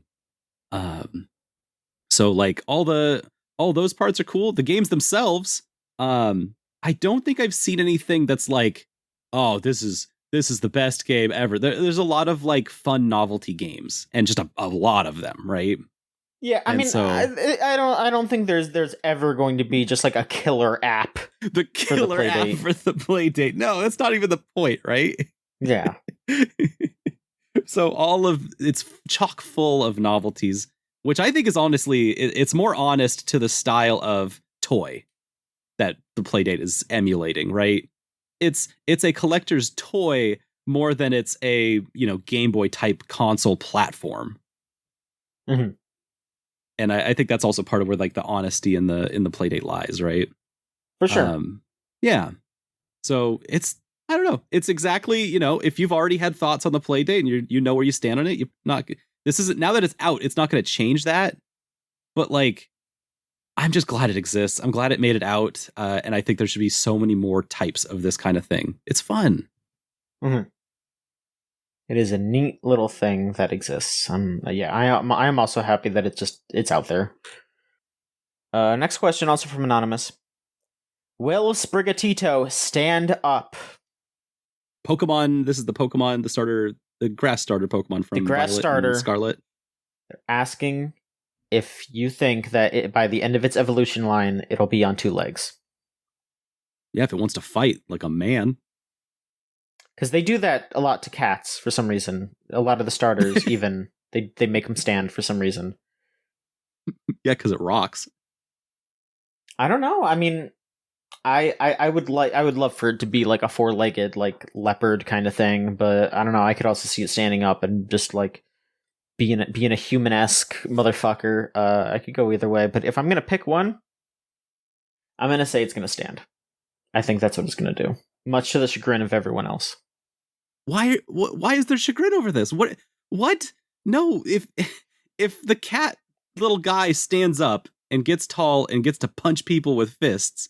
so like all those parts are cool. The games themselves, I don't think I've seen anything that's like, oh, this is the best game ever. There's a lot of like fun novelty games, and just a lot of them, right? Yeah, I mean, so, I don't think there's ever going to be just like a killer app. The killer app for the Playdate. No, that's not even the point, right? Yeah. So it's chock full of novelties, which I think is honestly, it's more honest to the style of toy that the Playdate is emulating, right? It's a collector's toy more than it's a Game Boy type console platform. And I think that's also part of where like the honesty in the Playdate lies, right? For sure. Yeah. So I don't know. It's exactly, if you've already had thoughts on the Playdate and you know where you stand on it, now that it's out, it's not going to change that. But like, I'm just glad it exists. I'm glad it made it out. And I think there should be so many more types of this kind of thing. It's fun. It is a neat little thing that exists. I am also happy that it's out there. Next question, also from Anonymous. Will Sprigatito stand up? Pokemon. This is the Pokemon, the grass starter Pokemon from the grass Violet starter and Scarlet. They're asking if you think that by the end of its evolution line, it'll be on 2 legs. Yeah, if it wants to fight like a man. Because they do that a lot to cats for some reason. A lot of the starters, even, they make them stand for some reason. Yeah, because it rocks. I don't know. I mean, I would love for it to be like a 4-legged like leopard kind of thing, but I don't know. I could also see it standing up and just like being a human-esque motherfucker. I could go either way, but if I'm gonna pick one, I'm gonna say it's gonna stand. I think that's what it's gonna do, much to the chagrin of everyone else. Why is there chagrin over this? What? No, if the cat little guy stands up and gets tall and gets to punch people with fists,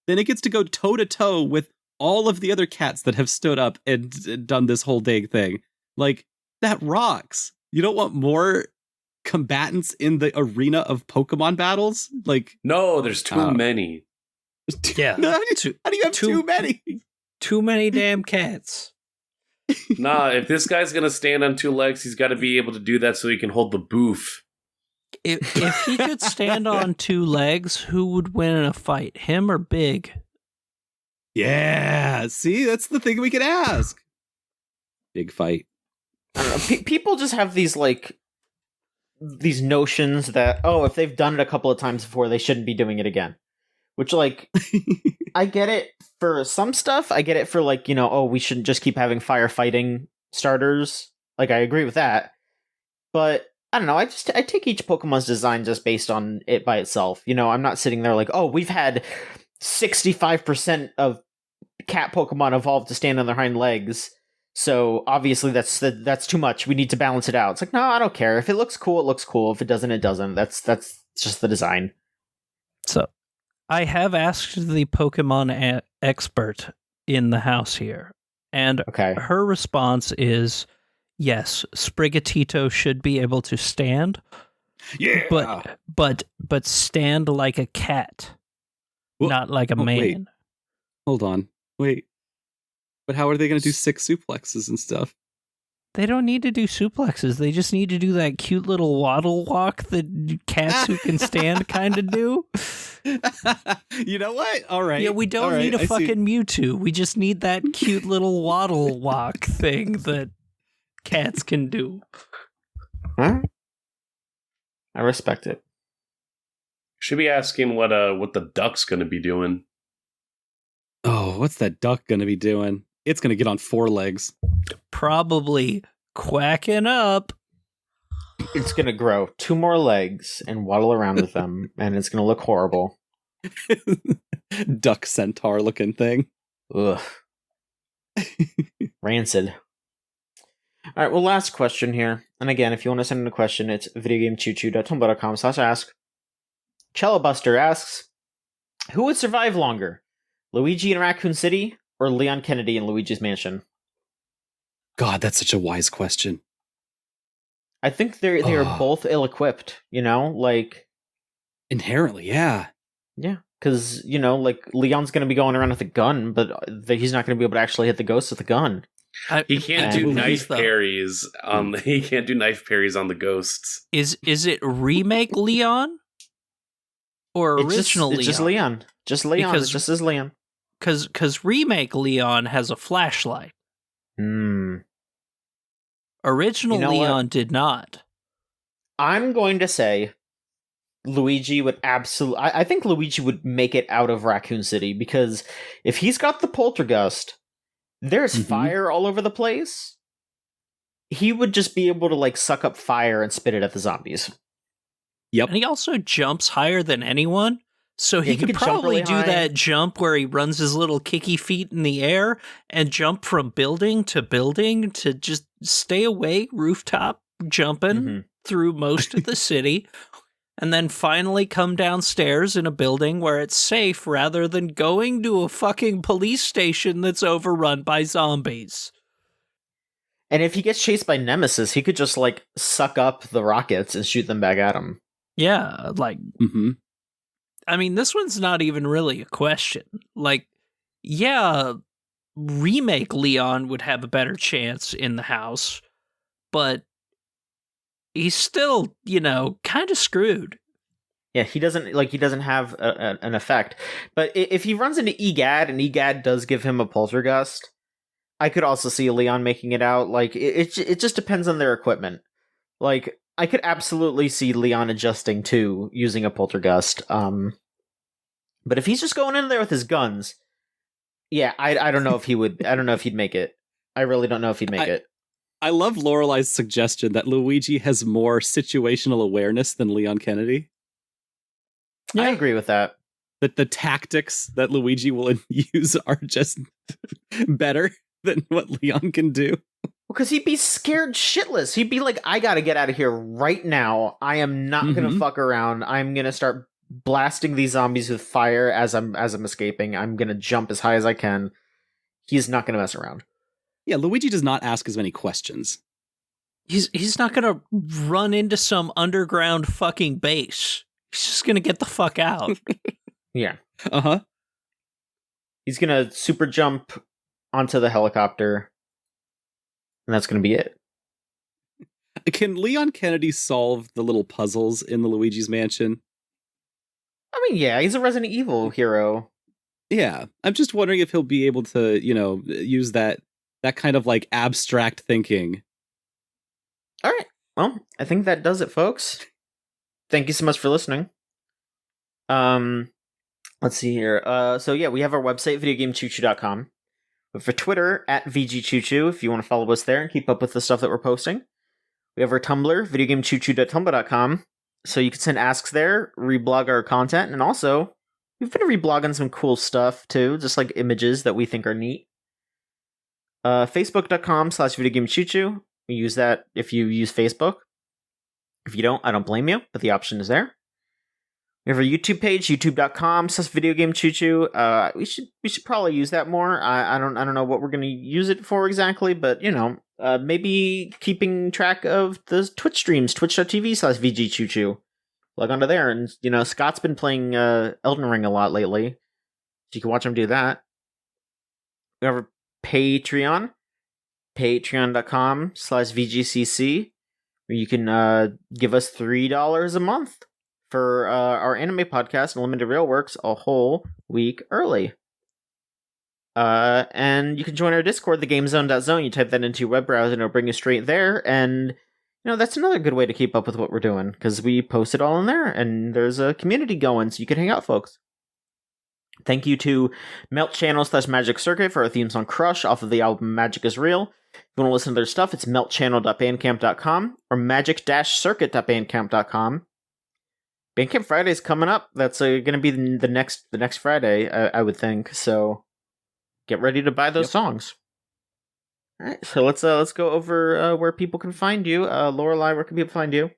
then it gets to go toe-to-toe with all of the other cats that have stood up and done this whole dang thing. Like, that rocks. You don't want more combatants in the arena of Pokemon battles? Like, No, there's too many. Yeah. how do you have too many? Too many damn cats. Nah, if this guy's gonna stand on 2 legs, he's got to be able to do that so he can hold the booth. If he could stand on 2 legs, who would win in a fight, him or Big? Yeah, see, that's the thing we could ask. Big fight. I don't know. People just have these notions that, oh, if they've done it a couple of times before, they shouldn't be doing it again. Which, like, I get it for some stuff. I get it for, like, oh, we shouldn't just keep having firefighting starters. Like, I agree with that. But I don't know. I take each Pokemon's design just based on it by itself. I'm not sitting there like, oh, we've had 65% of cat Pokemon evolve to stand on their hind legs. So obviously that's too much. We need to balance it out. It's like, no, I don't care. If it looks cool, it looks cool. If it doesn't, it doesn't. That's just the design. So I have asked the Pokemon expert in the house here, and her response is yes, Sprigatito should be able to stand. Yeah, but stand like a cat, not like a man. Wait. Hold on, wait. But how are they going to do 6 suplexes and stuff? They don't need to do suplexes. They just need to do that cute little waddle walk that cats who can stand kind of do. You know what? All right. Yeah, we don't need a fucking Mewtwo. We just need that cute little waddle walk thing that cats can do. Huh? I respect it. Should be asking what the duck's gonna be doing. Oh, what's that duck gonna be doing? It's gonna get on 4 legs. Probably quacking up. It's gonna grow 2 more legs and waddle around with them, and it's gonna look horrible. Duck centaur looking thing. Ugh. Rancid. All right, well, last question here. And again, if you want to send in a question, it's videogamechoochoo.tumblr.com/ask. Cellobuster asks, who would survive longer? Luigi in Raccoon City or Leon Kennedy in Luigi's Mansion? God, that's such a wise question. I think they are both ill-equipped, like... Inherently, yeah. Yeah, because, like, Leon's going to be going around with a gun, but he's not going to be able to actually hit the ghosts with a gun. He can't do knife parries. He can't do knife parries on the ghosts. Is it remake Leon or original Leon? It's just Leon. Just Leon. It just is Leon. Because remake Leon has a flashlight. Original Leon did not. I'm going to say Luigi would absolutely... I think Luigi would make it out of Raccoon City, because if he's got the Poltergust, there's fire all over the place. He would just be able to, like, suck up fire and spit it at the zombies. Yep. And he also jumps higher than anyone, so he could probably do that jump where he runs his little kicky feet in the air and jump from building to just stay away, rooftop jumping through most of the city, and then finally come downstairs in a building where it's safe rather than going to a fucking police station that's overrun by zombies. And if he gets chased by Nemesis, he could just, like, suck up the rockets and shoot them back at him. Yeah, like... I mean, this one's not even really a question. Like, yeah, remake Leon would have a better chance in the house, but he's still, kind of screwed. Yeah, he doesn't have an effect. But if he runs into Egad, and Egad does give him a Poltergust, I could also see Leon making it out. Like, it just depends on their equipment. Like, I could absolutely see Leon adjusting to using a poltergust. But if he's just going in there with his guns, yeah, I don't know if he would. I don't know if he'd make it. I really don't know if he'd make it. I love Lorelei's suggestion that Luigi has more situational awareness than Leon Kennedy. Yeah. I agree with that. That the tactics that Luigi will use are just better than what Leon can do. Because he'd be scared shitless. He'd be like, I gotta get out of here right now. I am not gonna fuck around. I'm gonna start blasting these zombies with fire as I'm escaping. I'm gonna jump as high as I can. He's not gonna mess around. Yeah, Luigi does not ask as many questions. He's not gonna run into some underground fucking base. He's just gonna get the fuck out. Yeah. Uh-huh. He's gonna super jump onto the helicopter, and that's gonna be it. Can Leon Kennedy solve the little puzzles in the Luigi's Mansion? I mean, yeah, he's a Resident Evil hero. Yeah, I'm just wondering if he'll be able to, use that kind of like abstract thinking. All right. Well, I think that does it, folks. Thank you so much for listening. Let's see here. So yeah, we have our website, videogamechoochoo.com. But for Twitter, at VGChoochoo, if you want to follow us there and keep up with the stuff that we're posting. We have our Tumblr, videogamechoochoo.tumblr.com. So you can send asks there, reblog our content, and also, we've been reblogging some cool stuff, too, just like images that we think are neat. Facebook.com/videogamechoochoo. We use that if you use Facebook. If you don't, I don't blame you, but the option is there. We have our YouTube page, youtube.com/videogamechoochoo. We should probably use that more. I don't know what we're going to use it for exactly, but maybe keeping track of the Twitch streams, twitch.tv/VGChoochoo. Log onto there, and Scott's been playing Elden Ring a lot lately, so you can watch him do that. We have our Patreon, patreon.com/VGCC, where you can give us $3 a month for our anime podcast, Unlimited Railworks, a whole week early. And you can join our Discord, thegamezone.zone. You type that into your web browser and it'll bring you straight there. And, that's another good way to keep up with what we're doing, because we post it all in there, and there's a community going, so you can hang out, folks. Thank you to Melt Channel/Magic Circuit for our theme song Crush off of the album Magic is Real. If you want to listen to their stuff, it's meltchannel.bandcamp.com or magic-circuit.bandcamp.com. Bandcamp Friday is coming up. That's going to be the next Friday, I would think. So get ready to buy those songs. All right, so let's go over where people can find you. Lorelei, where can people find you?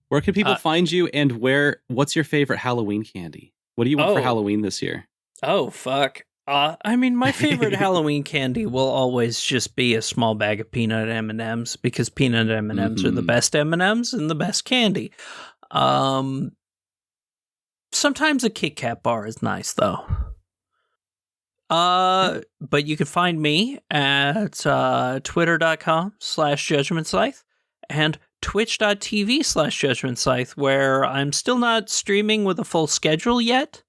Where can people find you, and what's your favorite Halloween candy? What do you want for Halloween this year? Oh, fuck. My favorite Halloween candy will always just be a small bag of peanut M&Ms, because peanut M&Ms are the best M&Ms and the best candy. Sometimes a Kit Kat bar is nice, though. But you can find me at twitter.com/judgmentscythe and twitch.tv/judgmentscythe, where I'm still not streaming with a full schedule yet,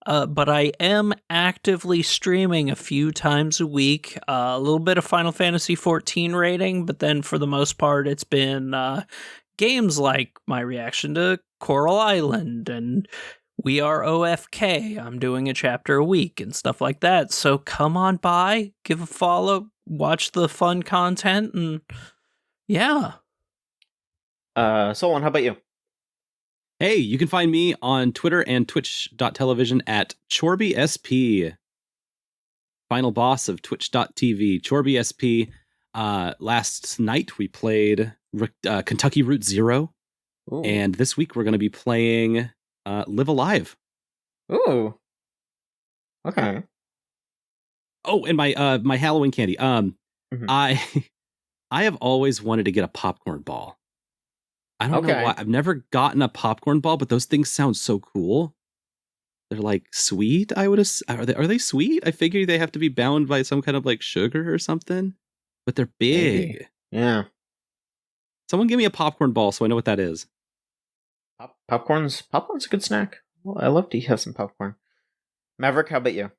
but I am actively streaming a few times a week. A little bit of Final Fantasy XIV rating, but then for the most part it's been games like my reaction to Coral Island and We Are OFK. I'm doing a chapter a week and stuff like that. So come on by, give a follow, watch the fun content, and yeah. Solon, how about you? Hey, you can find me on Twitter and twitch.tv at ChorbySP. Final boss of twitch.tv, ChorbySP. Last night we played Kentucky Route Zero. Ooh. And this week we're going to be playing Live Alive. Ooh. Okay. Oh, and my Halloween candy. I have always wanted to get a popcorn ball. I don't know why. I've never gotten a popcorn ball, but those things sound so cool. They're like sweet. Are they sweet? I figure they have to be bound by some kind of like sugar or something, but they're big. Maybe. Yeah. Someone give me a popcorn ball so I know what that is. Popcorn's a good snack. Well, I love to have some popcorn. Maverick, how about you?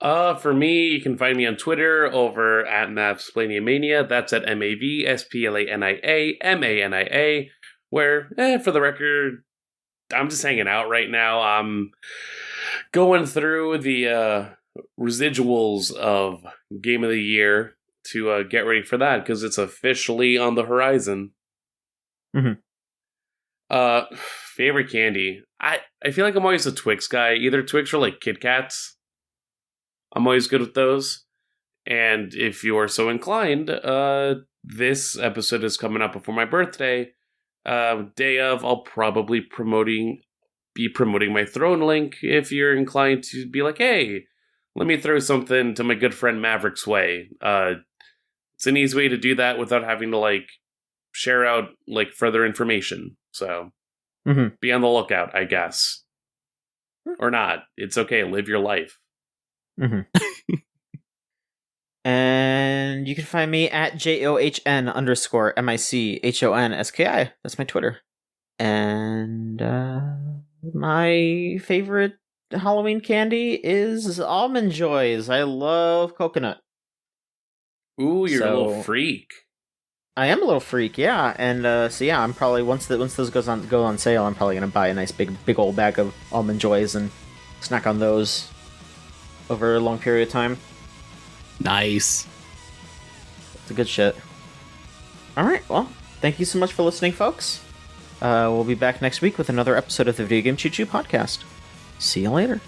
For me, you can find me on Twitter over at Mavsplaniamania. That's at MAVSPLANIA, where, for the record, I'm just hanging out right now. I'm going through the residuals of Game of the Year to get ready for that, because it's officially on the horizon. Mhm. Favorite candy? I feel like I'm always a Twix guy. Either Twix or like Kit Kats. I'm always good with those. And if you are so inclined, this episode is coming up before my birthday. Day of, I'll probably be promoting my Throne link if you're inclined to be like, hey, let me throw something to my good friend Maverick's way. It's an easy way to do that without having to like share out like further information. So be on the lookout, I guess. Or not. It's okay. Live your life. And you can find me at JOHN_MICHONSKI. That's my Twitter. And my favorite Halloween candy is Almond Joys. I love coconut. Ooh, you're a little freak. I am a little freak, yeah. And so yeah, I'm probably once those go on sale, I'm probably gonna buy a nice big old bag of Almond Joys and snack on those over a long period of time. Nice. It's a good shit. Alright, well, thank you so much for listening, folks. We'll be back next week with another episode of the Video Game Choo Choo podcast. See you later.